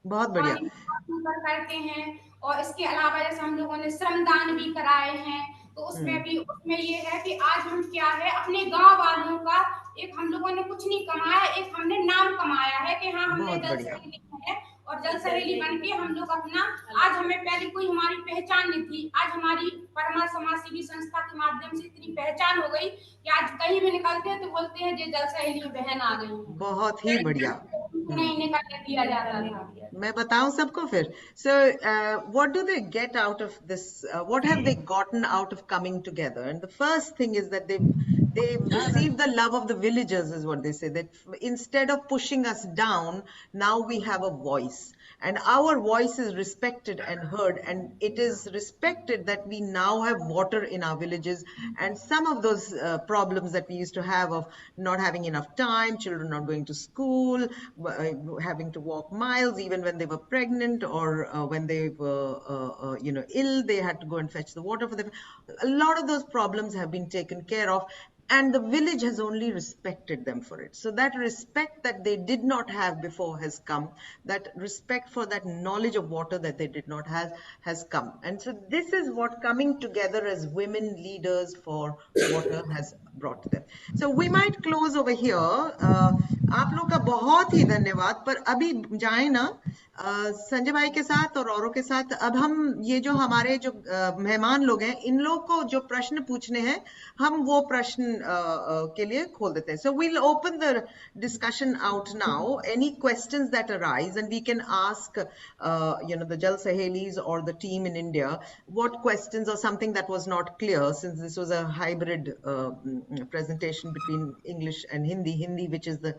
बहुत बढ़िया। पानी ऊपर करते हैं। और इसके अलावा जैसे हम लोगों ने श्रमदान भी कराए हैं। तो उसमें ये है कि आज हम क्या है अपने गांव वालों का एक हम लोगों ने कुछ नहीं कमाया, एक हमने नाम कमाया है कि हाँ हमने बहुत जल बढ़िया। सहेली है। और जल सहेली बन के हम लोग अपना आज हमें पहले कोई हमारी पहचान नहीं थी, आज हमारी परमार्थ समाज सेवी संस्था के माध्यम से इतनी पहचान हो गई कि आज कहीं भी निकलते हैं तो बोलते हैं जे जल सहेली बहन आ गई है। बहुत ही बढ़िया। नहीं निकाल दिया जाता था। मैं बताऊं सबको फिर. So, what do they get out of this? What have they gotten out of coming together? And the first thing is that they've received the love of the villagers, is what they say. That instead of pushing us down, now we have a voice. And our voice is respected and heard, and it is respected that we now have water in our villages. And some of those problems that we used to have of not having enough time, children not going to school, having to walk miles even when they were pregnant, or when they were ill, they had to go and fetch the water for them. A lot of those problems have been taken care of, and the village has only respected them for it. So that respect that they did not have before has come. That respect for that knowledge of water that they did not have has come. And so this is what coming together as women leaders for water has brought them. So we might close over here. आप लोग का बहुत ही धन्यवाद. पर अभी जाए ना संजय भाई के साथ और औरों के साथ. अब हम ये जो हमारे जो मेहमान लोग हैं, इन लोग को जो प्रश्न पूछने हैं, हम वो प्रश्न के लिए खोल देते हैं. So we'll open the discussion out now. Any questions that arise, and we can ask the Jal Sahelis or the team in India what questions or something that was not clear, since this was a hybrid presentation between English and Hindi, which is the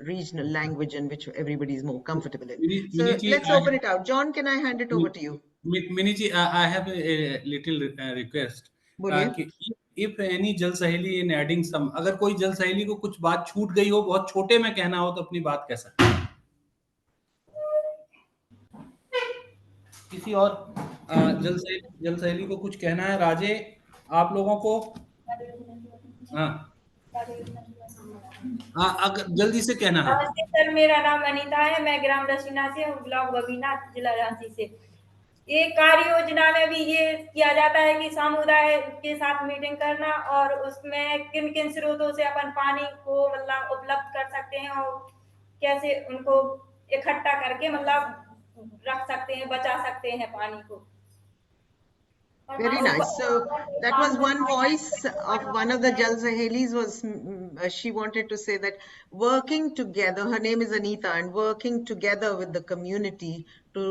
regional language in which everybody is more comfortable in. So let's open it out. John, can I hand it over to you? Miniji, I have a little request. बोलिए. If any Jal Saheli in adding some, अगर कोई जल सहेली को कुछ बात छूट गई हो, बहुत छोटे में कहना हो, तो अपनी बात कह सकते हैं. किसी और जल सहेली को कुछ कहना है? राजे, आप लोगों को. हाँ, अगर जल्दी से कहना है. नमस्ते सर, मेरा नाम अनीता है. मैं ग्राम रसीना से हूँ, ब्लॉक बबीना, जिला झांसी से. ये कार्य योजना में भी ये किया जाता है कि समुदाय के साथ मीटिंग करना, और उसमें किन किन स्रोतों से अपन पानी को मतलब उपलब्ध कर सकते हैं, और कैसे उनको इकट्ठा करके मतलब रख सकते हैं, बचा सकते हैं पानी को. Very nice. So that was one voice of one of the Jal Sahelis. She wanted to say that working together, her name is Anita, and working together with the community to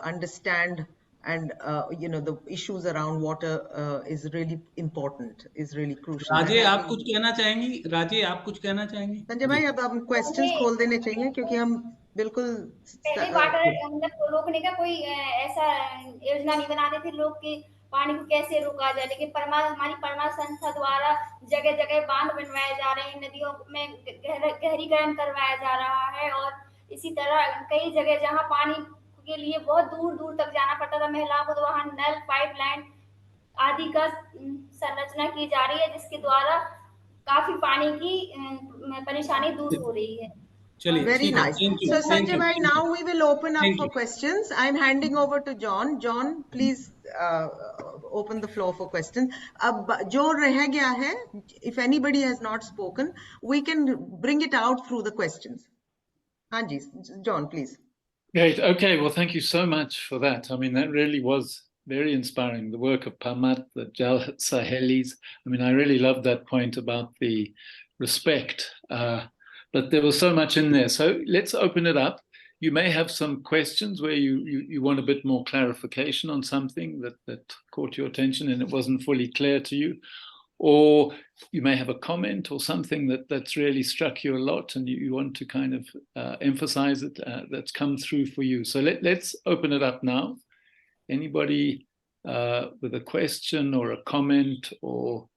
understand and the issues around water is really important, is really crucial. राजे, आप कुछ कहना चाहेंगी? राजे, आप कुछ कहना चाहेंगी? संजय भाई, अब हम क्वेश्चंस खोल देने चाहिए, क्योंकि हम बिल्कुल पहले वाटर मतलब रोकने का कोई ऐसा योजना नहीं बनाते थे लोग कि पानी को कैसे रोका जाए, लेकिन हमारी परमार्थ संस्था द्वारा जगह जगह बांध बनवाए जा रहे हैं, नदियों में गहरीकरण करवाया जा रहा है, और इसी तरह कई जगह जहाँ पानी के लिए बहुत दूर दूर तक जाना पड़ता था महिलाओं को, तो वहाँ नल, पाइपलाइन आदि का संरचना की जा रही है, जिसके द्वारा काफी पानी की परेशानी दूर हो रही है. Very nice. So Sanjay bhai, now we will open up for questions. I'm handing over to John. John, please open the floor for questions. अब जो रह गया है, if anybody has not spoken, we can bring it out through the questions. Hanji, John, please. Great. Okay. Well, thank you so much for that. I mean, that really was very inspiring. The work of Parmarth, the Jal Sahelis. I mean, I really loved that point about the respect. But there was so much in there. So let's open it up. You may have some questions where you want a bit more clarification on something that caught your attention and it wasn't fully clear to you. Or you may have a comment or something that's really struck you a lot and you want to kind of emphasize it, that's come through for you. So let's open it up now. Anybody with a question or a comment or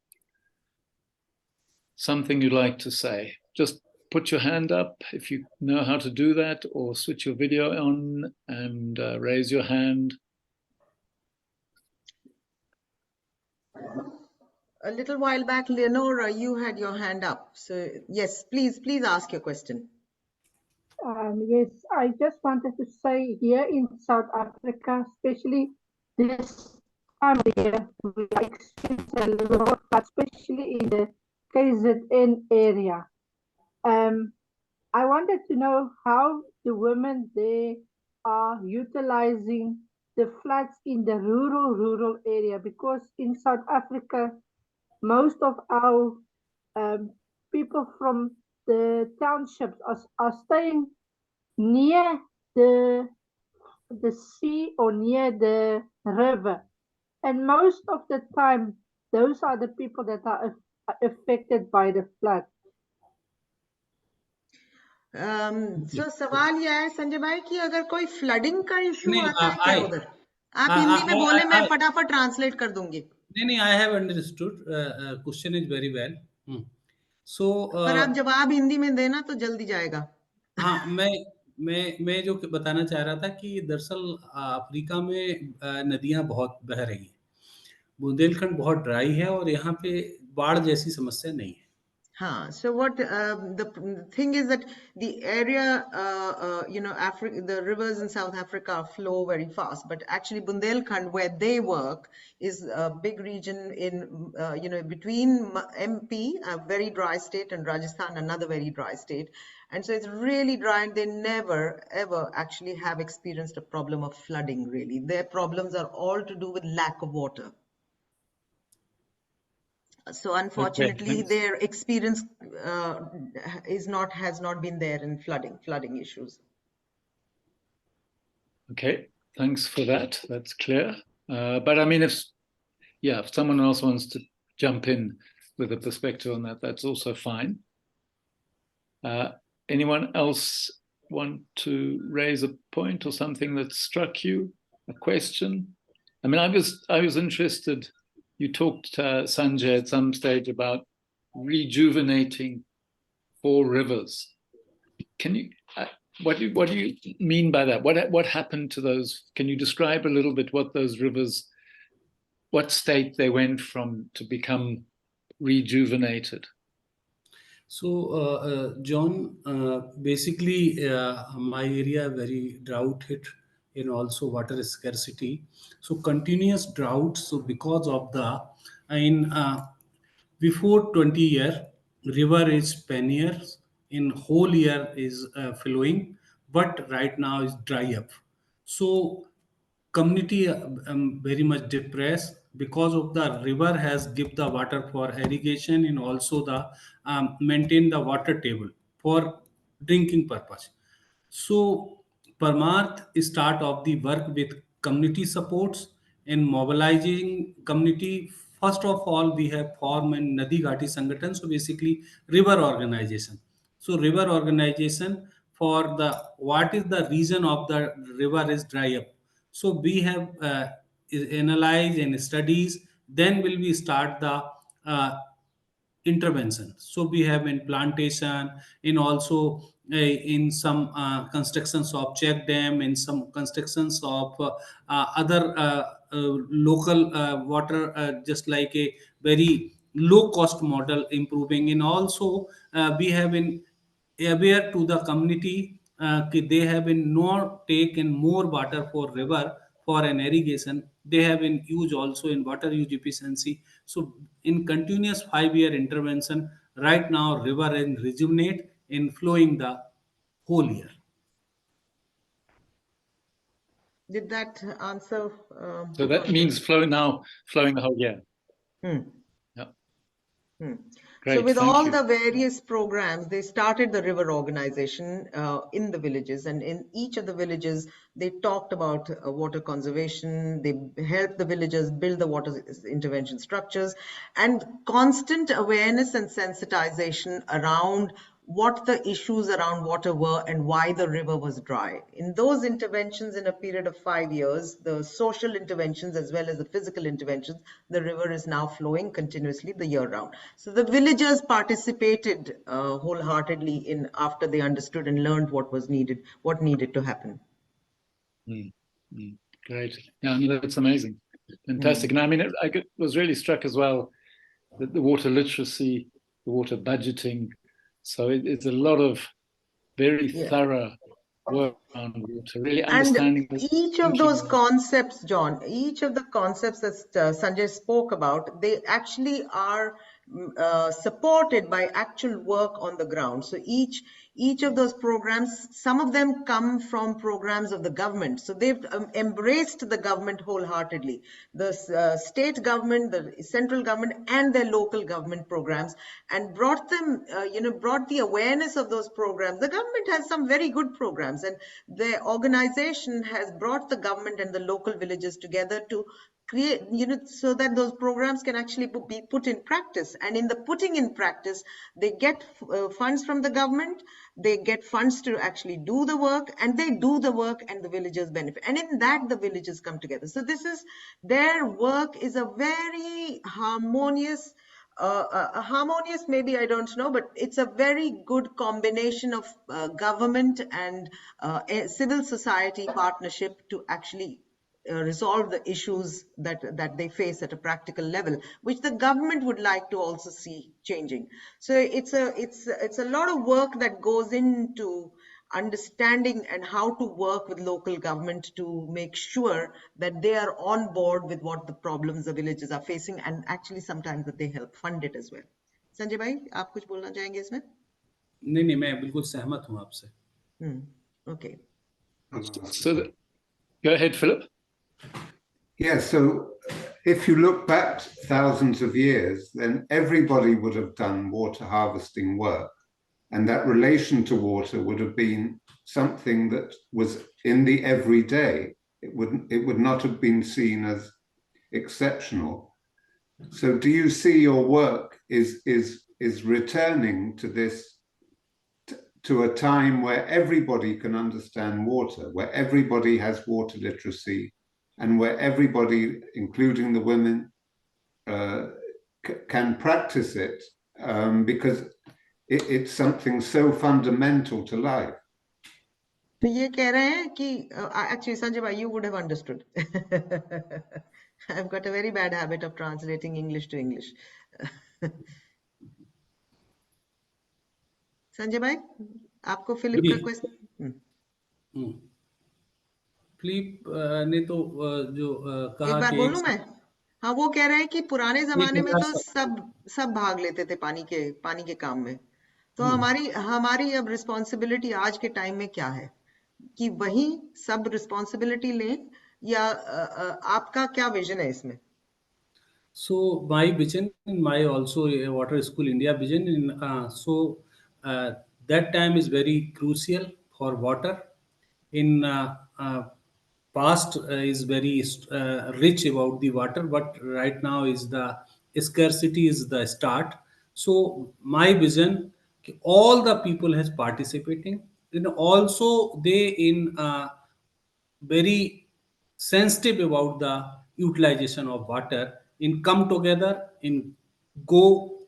something you'd like to say? Just put your hand up if you know how to do that, or switch your video on and raise your hand. A little while back, Leonora, you had your hand up. So yes, please ask your question. Yes, I just wanted to say here in South Africa, especially this time of year, we experience a lot, especially in the KZN area. I wanted to know how the women there are utilizing the floods in the rural area, because in South Africa, most of our people from the townships are staying near the sea or near the river. And most of the time, those are the people that are affected by the flood. So सवाल यह है संजय भाई कि अगर कोई flooding का issue नहीं, आता है क्या उधर, आप हिंदी में बोले, मैं फटाफट ट्रांसलेट कर दूंगी. नहीं, I have understood. Question is very well. So पर आप जवाब हिंदी में देना तो जल्दी जाएगा. हाँ, मैं जो बताना चाह रहा था कि दरअसल अफ्रीका में नदियां बहुत बह रही हैं, बुंदेलखंड बहुत ड्राई है और यहाँ पे बाढ़ जैसी समस्या नहीं है. So what the thing is that the area, the rivers in South Africa flow very fast, but actually Bundelkhand, where they work, is a big region in, between MP, a very dry state, and Rajasthan, another very dry state. And so it's really dry, and they never, ever actually have experienced a problem of flooding, really. Their problems are all to do with lack of water. So unfortunately, their experience has not been there in flooding issues. Okay, thanks for that. That's clear. But I mean, if someone else wants to jump in with a perspective on that, that's also fine. Anyone else want to raise a point or something that struck you? A question? I mean, I was interested. You talked, Sanjay, at some stage about rejuvenating 4 rivers. Can you? What do you mean by that? What happened to those? Can you describe a little bit what those rivers, what state they went from to become rejuvenated? So, John, basically, my area very drought hit and also water scarcity. So continuous drought. So because of the before 20 year, river is 10 years, in whole year is flowing, but right now is dry up. So community very much depressed because of the river has give the water for irrigation and also the maintain the water table for drinking purpose. So Parmarth start of the work with community supports and mobilizing community. First of all, we have formed a Nadi Ghati Sangathan, so basically river organization. So river organization for the what is the reason of the river is dry up. So we have analyzed and studies. Then will we start the intervention. So we have in plantation, in also in some constructions of check dam, in some constructions of other local water, just like a very low cost model improving. And also we have been aware to the community they have been not taken more water for river for an irrigation. They have been used also in water use efficiency. So in continuous 5-year intervention, right now river and rejuvenate in flowing the whole year. Did that answer? So that means flowing the whole year. Yeah. Great, So with all the various programs, they started the river organization in the villages, and in each of the villages, they talked about water conservation. They helped the villagers build the water intervention structures, and constant awareness and sensitization around what the issues around water were and why the river was dry. In those interventions in a period of 5 years, the social interventions as well as the physical interventions, the river is now flowing continuously the year round. So the villagers participated wholeheartedly in after they understood and learned what was needed, what needed to happen. Great. Yeah, that's amazing. Fantastic. And I mean, I was really struck as well that the water literacy, the water budgeting. So it's a lot of very thorough work on water, really understanding. And each of those concepts, John, each of the concepts that Sanjay spoke about, they actually are supported by actual work on the ground. So each of those programs, some of them come from programs of the government. So they've embraced the government wholeheartedly. The state government, the central government, and their local government programs, and brought them, brought the awareness of those programs. The government has some very good programs, and the organization has brought the government and the local villages together to create, so that those programs can actually be put in practice. And in the putting in practice, they get funds from the government, they get funds to actually do the work, and they do the work, and the villagers benefit. And in that, the villages come together. So their work is a very harmonious, maybe, I don't know, but it's a very good combination of government and civil society partnership to actually resolve the issues that they face at a practical level, which the government would like to also see changing. So it's a lot of work that goes into understanding and how to work with local government to make sure that they are on board with what the problems the villages are facing, and actually sometimes that they help fund it as well. Sanjay भाई, आप कुछ बोलना चाहेंगे इसमें? नहीं, मैं बिल्कुल सहमत हूं आपसे. Okay. So, go ahead, Philip. Yes, so if you look back thousands of years, then everybody would have done water harvesting work, and that relation to water would have been something that was in the everyday. It would not have been seen as exceptional. So do you see your work is returning to this, to a time where everybody can understand water, where everybody has water literacy, and where everybody, including the women, can practice it, because it's something so fundamental to life? तो ये कह रहे हैं कि actually Sanjay bhai, you would have understood. I've got a very bad habit of translating English to English. Sanjay भाई, आपको Philip का question? Philip ने तो जो कहा एक बार कि बोलूं मैं? हाँ, वो कह रहे हैं कि पुराने जमाने में तो सब भाग लेते थे पानी के काम में. तो हमारी अब रिस्पॉन्सिबिलिटी आज के टाइम में क्या है कि वही सब रिस्पॉन्सिबिलिटी लें, या आपका क्या विजन है इसमें? So my vision, my also Water School India vision, that time is very crucial for water. In past is very rich about the water, but right now is the scarcity is the start. So my vision, all the people has participating, also they in very sensitive about the utilization of water, in come together, in go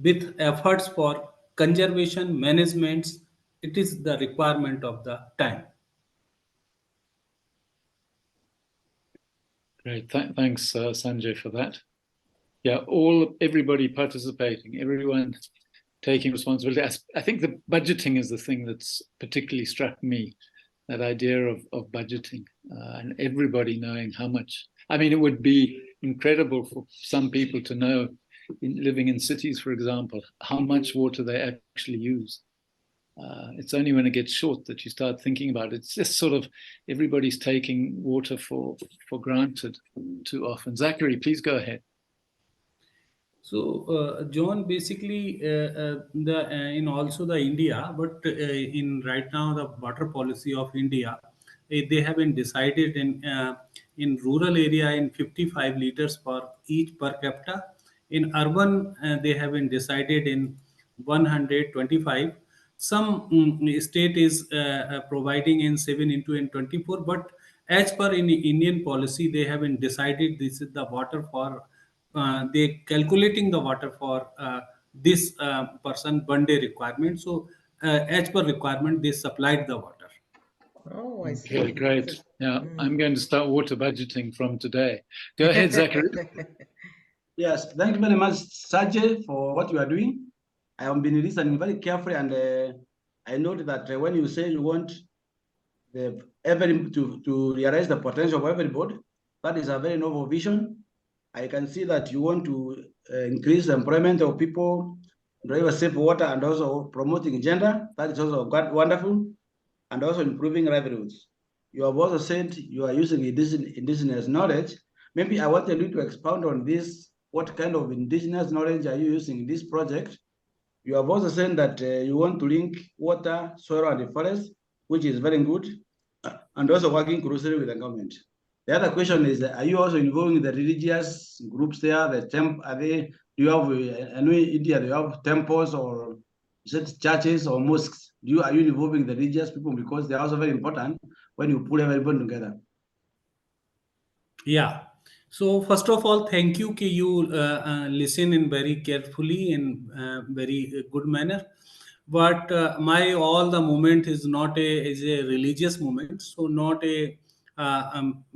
with efforts for conservation management. It is the requirement of the time. Great, thanks Sanjay for that. Yeah, everybody participating, everyone taking responsibility. I think the budgeting is the thing that's particularly struck me, that idea of budgeting, and everybody knowing how much. I mean, it would be incredible for some people to know, living in cities, for example, how much water they actually use. It's only when it gets short that you start thinking about it. It's just sort of everybody's taking water for granted too often. Zachary, please go ahead. So, John, basically, in also the India, but in right now the water policy of India, they have been decided in rural area in 55 liters per each per capita. In urban, they have been decided in 125. Some state is providing in 7 into in 24, but as per in Indian policy, they have been decided this is the water for. They calculating the water for this person 1 day requirement. So as per requirement, they supplied the water. Oh, I see. Okay, great. Yeah, I'm going to start water budgeting from today. Go ahead, Zachary. Yes, thank you very much, Sanjay, for what you are doing. I have been listening very carefully, and I note that when you say you want everybody to realize the potential of everybody, that is a very noble vision. I can see that you want to increase the employment of people, drive safe water, and also promoting gender. That is also quite wonderful, and also improving livelihoods. You have also said you are using indigenous knowledge. Maybe I wanted you to expound on this. What kind of indigenous knowledge are you using in this project? You have also said that you want to link water, soil, and the forest, which is very good, and also working closely with the government. The other question is, are you also involving the religious groups there? Are they? Do you have? I know in India do you have temples or is it churches or mosques? Are you involving the religious people because they are also very important when you put everybody together? Yeah. So first of all, thank you कि you listen in very carefully in very good manner. But my all the moment is not a religious moment, so not a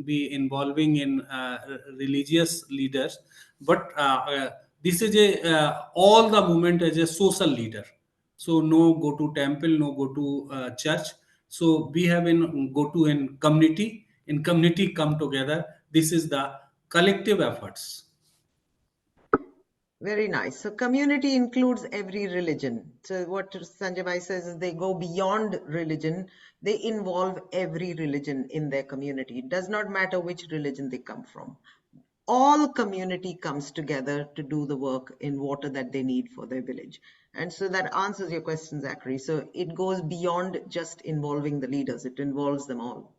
be involving in religious leaders, but this is a all the moment as a social leader. So no go to temple, no go to church. So we have in go to in community. In community come together. This is the collective efforts. Very nice. So community includes every religion. So what Sanjay Bhai says is they go beyond religion. They involve every religion in their community. It does not matter which religion they come from. All community comes together to do the work in water that they need for their village. And so that answers your question, Zachary. So it goes beyond just involving the leaders. It involves them all.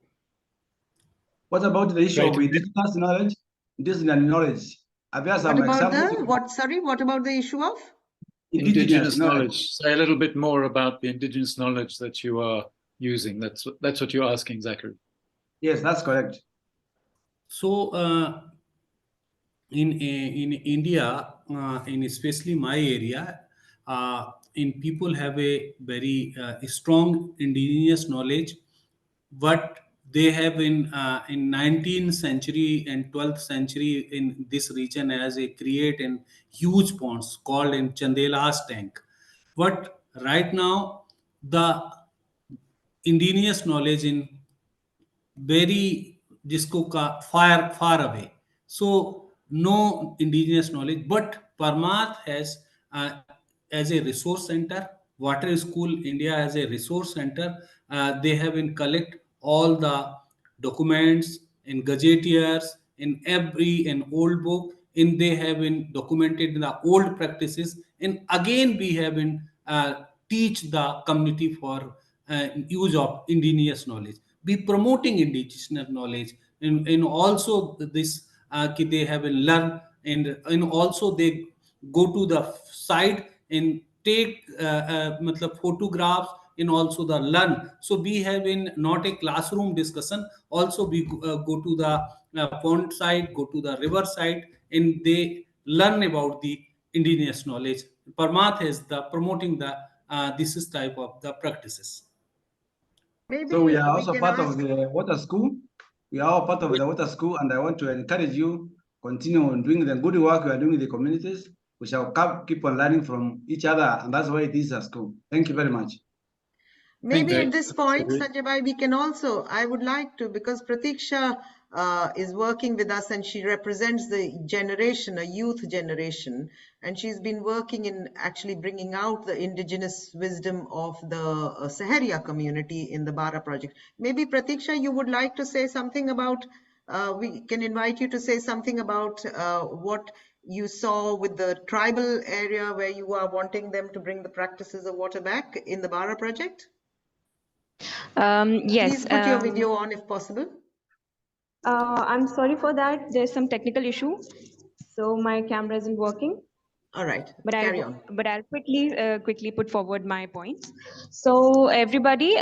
What about the issue of indigenous knowledge? Indigenous knowledge. Are there some examples? What about the issue of? Indigenous knowledge. Say a little bit more about the indigenous knowledge that you are using. That's what you're asking, Zachary. Yes, that's correct. So in India, in especially my area, in people have a very strong indigenous knowledge, what they have in 19th century and 12th century in this region as a create in huge ponds called in Chandela's tank. But right now the indigenous knowledge in very जिसको का far away, so no indigenous knowledge. But Parmarth has as a resource center, water school India as a resource center, they have been collect all the documents in gazetteers, in every in old book, in they have been documented in the old practices, and again we have been teach the community for use of indigenous knowledge, be promoting indigenous knowledge, and also this they have learned, and also they go to the site and take matlab photographs and also the learn. So we have in not a classroom discussion, also we go to the pond side, go to the river side, and they learn about the indigenous knowledge. Parmath is the promoting the this is type of the practices. Maybe so we are also can part ask... of the water school. We are all part of the water school, and I want to encourage you continue on doing the good work you are doing in the communities. We shall keep on learning from each other, and that's why it is a school. Thank you very much. Maybe at this point, Sanjay Bhai, we can also, I would like to, because Pratiksha is working with us and she represents the generation, a youth generation, and she's been working in actually bringing out the indigenous wisdom of the Saharia community in the Bara project. Maybe Pratiksha, you would like to say something about, we can invite you to say something about what you saw with the tribal area where you are wanting them to bring the practices of water back in the Bara project? Yes. Please put your video on if possible. I'm sorry for that. There's some technical issue, so my camera isn't working. All right, but carry on. But I'll quickly put forward my points. So everybody,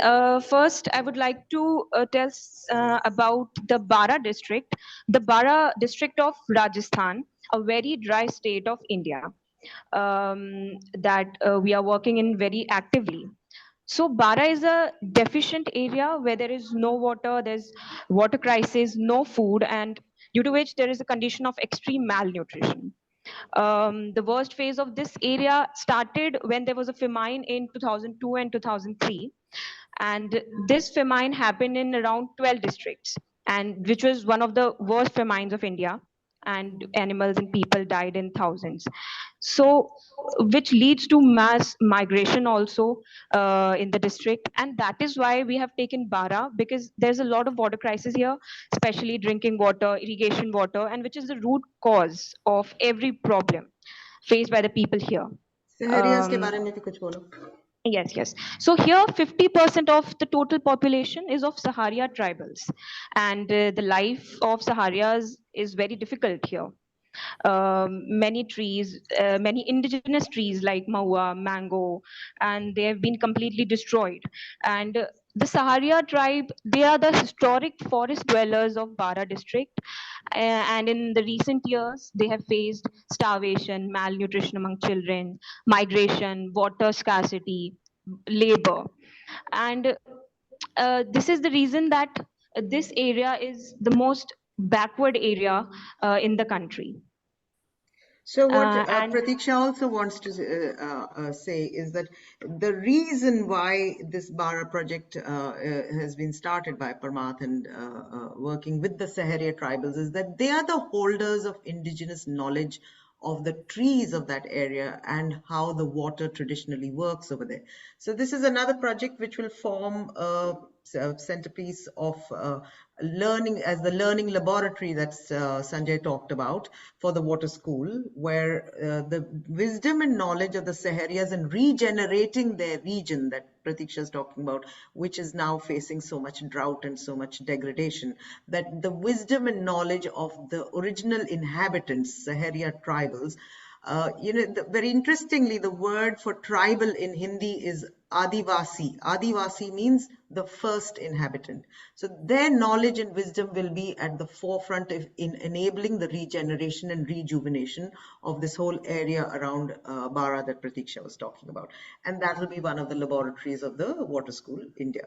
first I would like to tell about the Bara district, of Rajasthan, a very dry state of India, that we are working in very actively. So Bara is a deficient area where there is no water, there's water crisis, no food, and due to which there is a condition of extreme malnutrition. The worst phase of this area started when there was a famine in 2002 and 2003. And this famine happened in around 12 districts, and which was one of the worst famines of India. and animals and people died in thousands. So, which leads to mass migration also in the district, and that is why we have taken Bara, because there's a lot of water crisis here, especially drinking water, irrigation water, and which is the root cause of every problem faced by the people here. सहरियाज के बारे में भी कुछ बोलो. Yes, yes. So here, 50% of the total population is of Saharia tribals, and the life of Saharias is very difficult here. Many trees, many indigenous trees like maua, mango, and they have been completely destroyed. And the Saharia tribe, they are the historic forest dwellers of Bara district. And in the recent years, they have faced starvation, malnutrition among children, migration, water scarcity, labor. And this is the reason that this area is the most backward area in the country. So what And Pratiksha also wants to say is that the reason why this Bara project has been started by Parmarth and working with the Saharia tribals is that they are the holders of indigenous knowledge of the trees of that area and how the water traditionally works over there. So this is another project which will form a centerpiece of learning as the learning laboratory that Sanjay talked about for the water school, where the wisdom and knowledge of the Saharias and regenerating their region that Pratiksha is talking about, which is now facing so much drought and so much degradation, that the wisdom and knowledge of the original inhabitants, Saharia tribals, very interestingly, the word for tribal in Hindi is Adivasi. Adivasi means the first inhabitant. So their knowledge and wisdom will be at the forefront in enabling the regeneration and rejuvenation of this whole area around Bara that Pratiksha was talking about. And that will be one of the laboratories of the Water School India.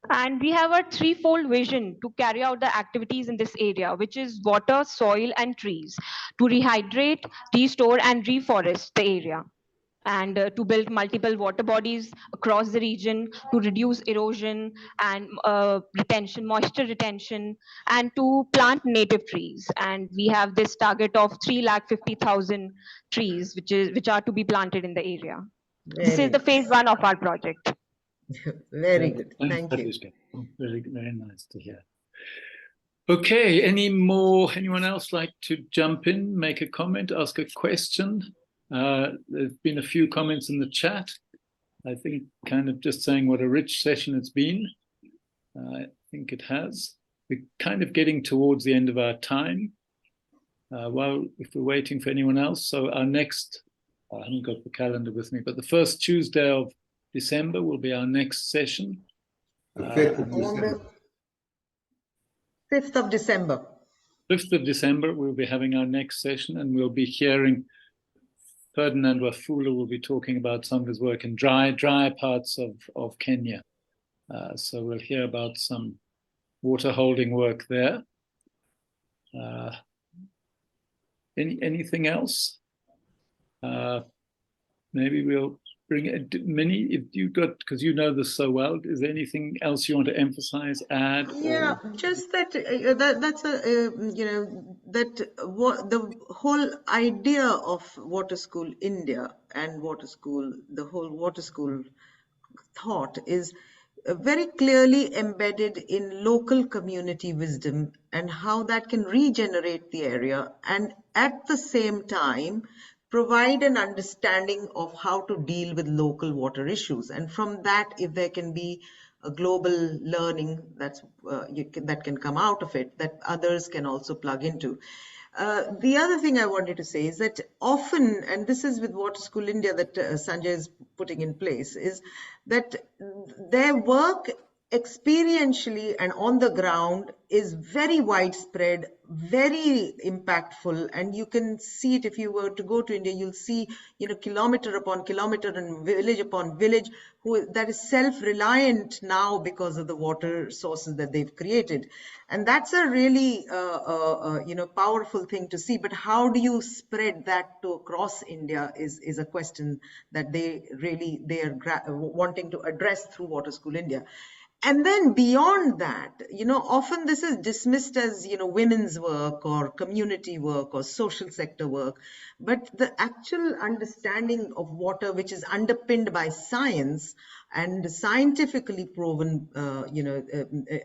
And we have a threefold vision to carry out the activities in this area, which is water, soil, and trees, to rehydrate, restore, and reforest the area, and to build multiple water bodies across the region, to reduce erosion and retention, moisture retention, and to plant native trees. And we have this target of 350,000 trees, which are to be planted in the area. This is the phase 1 of our project. Very good. Thank you. Very, very nice to hear. Okay, anyone else like to jump in, make a comment, ask a question? There's been a few comments in the chat. I think kind of just saying what a rich session it's been. I think it has. We're kind of getting towards the end of our time. Well, if we're waiting for anyone else, so our next, I haven't got the calendar with me, but the first Tuesday of December will be our next session. The 5th of December. 5th of December. 5th of December, we'll be having our next session, and we'll be hearing Ferdinand Wafula will be talking about some of his work in dry parts of Kenya. So we'll hear about some water holding work there. Anything else? Maybe we'll bring it. Minnie, if you got, because you know this so well, is there anything else you want to emphasize, add? Yeah, just that that's the whole idea of Water School India and the whole Water School thought is very clearly embedded in local community wisdom and how that can regenerate the area, and at the same time provide an understanding of how to deal with local water issues. And from that, if there can be a global learning that can come out of it, that others can also plug into. The other thing I wanted to say is that often, and this is with Water School India that Sanjay is putting in place, is that their work experientially and on the ground is very widespread, very impactful, and you can see it if you were to go to India. You'll see, kilometer upon kilometer and village upon village that is self-reliant now because of the water sources that they've created, and that's a really powerful thing to see. But how do you spread that to across India is a question that they are wanting to address through Water School India. And then beyond that, often this is dismissed as, women's work or community work or social sector work. But the actual understanding of water, which is underpinned by science and scientifically proven,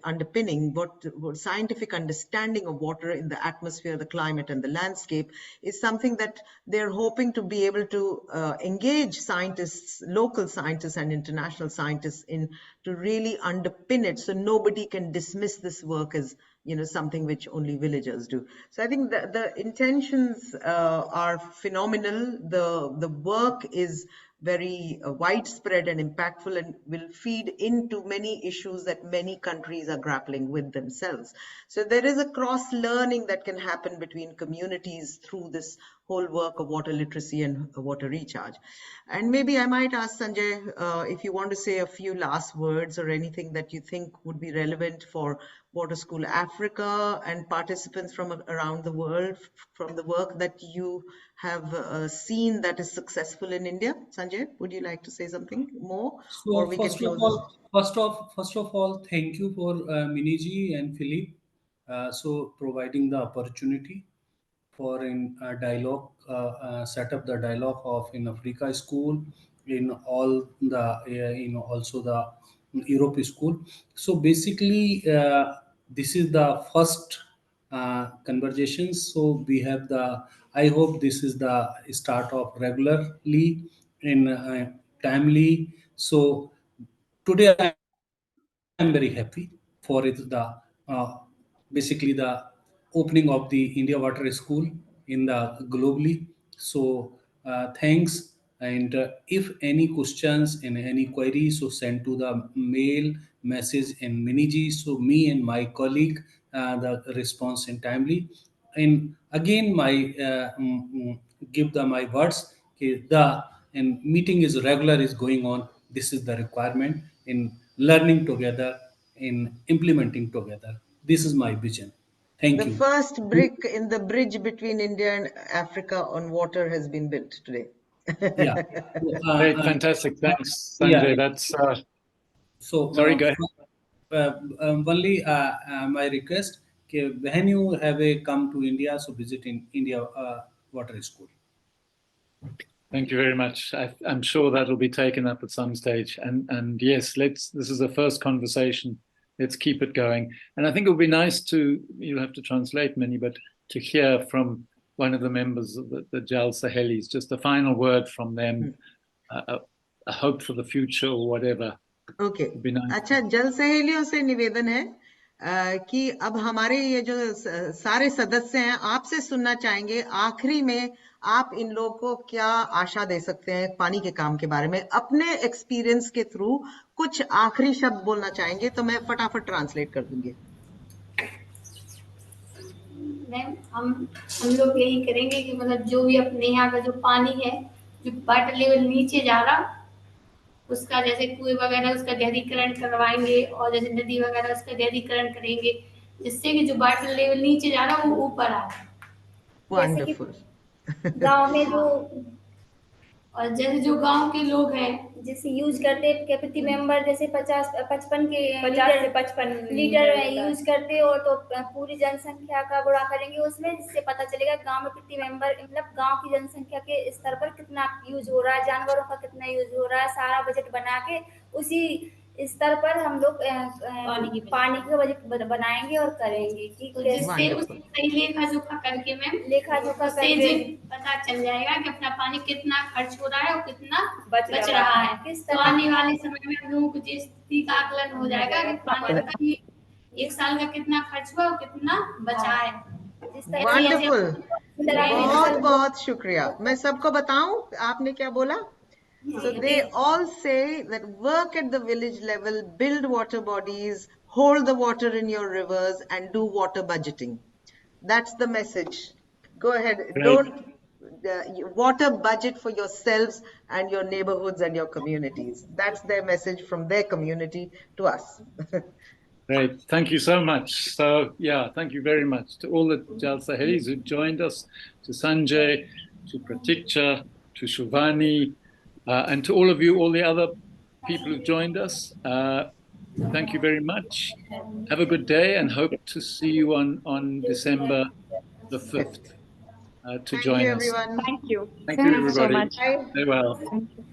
underpinning what scientific understanding of water in the atmosphere, the climate, and the landscape is something that they're hoping to be able to engage scientists, local scientists and international scientists in to really underpin it, so nobody can dismiss this work as something which only villagers do. So I think the intentions are phenomenal. The work is very widespread and impactful and will feed into many issues that many countries are grappling with themselves. So there is a cross learning that can happen between communities through this whole work of water literacy and water recharge. And maybe I might ask Sanjay if you want to say a few last words or anything that you think would be relevant for Water School Africa and participants from around the world from the work that you have seen that is successful in India. Sanjay, would you like to say something more, or So we can close this? first of all, thank you for Miniji and Philip, so providing the opportunity for in dialogue, set up the dialogue of in Africa school, in all the also the Europe school. So basically, this is the first conversations. So we have the. I hope this is the start of regularly in timely. So today I am very happy for it the basically the opening of the India Water School in the globally. So thanks. And if any questions and any queries, so send to the mail message in Miniji. So me and my colleague the response in timely. And again, my give the my words. Okay, the and meeting is regular is going on. This is the requirement in learning together, in implementing together. This is my vision. Thank The you. first brick in the bridge between India and Africa on water has been built today. Yeah. So, Great, fantastic. Thanks, yeah. Sanjay. That's So sorry, go ahead. only my request, okay, when you have a come to India, so visit in India Water School. Thank you very much. I'm sure that'll be taken up at some stage. And yes, this is a first conversation. Let's keep it going. And I think it would be nice you'll have to translate many, but to hear from one of the members of the Jal Sahelis, just a final word from them, a hope for the future or whatever. Okay Would be nice. अच्छा, जल सहेलियों से निवेदन है कि अब हमारे ये जो सारे सदस्य हैं आपसे सुनना चाहेंगे आखिरी में आप इन लोगों को क्या आशा दे सकते हैं पानी के काम के बारे में, अपने एक्सपीरियंस के थ्रू कुछ आखिरी शब्द बोलना चाहेंगे तो मैं फटाफट ट्रांसलेट कर दूंगी. मैम हम लोग यही करेंगे कि मतलब जो भी अपने यहाँ का जो पानी है जो वाटर लेवल नीचे जा रहा उसका जैसे कुएं वगैरह उसका गहरीकरण करवाएंगे और जैसे नदी वगैरह उसका गहरीकरण करेंगे जिससे कि जो वाटर लेवल नीचे जा रहा वो ऊपर आ रहा. वंडरफुल. गांव में जो और जैसे जो गांव के लोग हैं जैसे यूज करते प्रति मेंबर जैसे 50 से 55 लीटर यूज करते और तो पूरी जनसंख्या का गुणा करेंगे उसमें, जिससे पता चलेगा गांव में प्रति मेंबर मतलब गांव की जनसंख्या के स्तर पर कितना यूज हो रहा है, जानवरों का कितना यूज हो रहा है. सारा बजट बना के उसी स्तर पर हम लोग पानी का बजट बनाएंगे और करेंगे कि जिससे सही लेखा जोखा करके मैम लेखा जोखा करके पता चल जाएगा कि अपना पानी कितना खर्च हो रहा है और कितना बच रहा है. किस तरह आने वाले समय में हम लोगों को जिस स्थिति का आकलन हो जाएगा कि पानी का एक साल का कितना खर्च हुआ और कितना बचा है. वंडरफुल, बहुत बहुत शुक्रिया. मैं सबको बताऊं आपने क्या बोला. So they all say that work at the village level, build water bodies, hold the water in your rivers and do water budgeting. That's the message. Go ahead. Great. Don't water budget for yourselves and your neighborhoods and your communities. That's their message from their community to us. Great. Thank you so much. So, yeah, thank you very much to all the Jal Sahelis who joined us, to Sanjay, to Pratikcha, to Shuvani, and to all of you, all the other people who've joined us. Thank you very much. Have a good day and hope to see you on December the 5th to Thank join you, us. everyone. Thank you. Thank Thank you, you so everybody. much. Bye. Stay well. Thank you.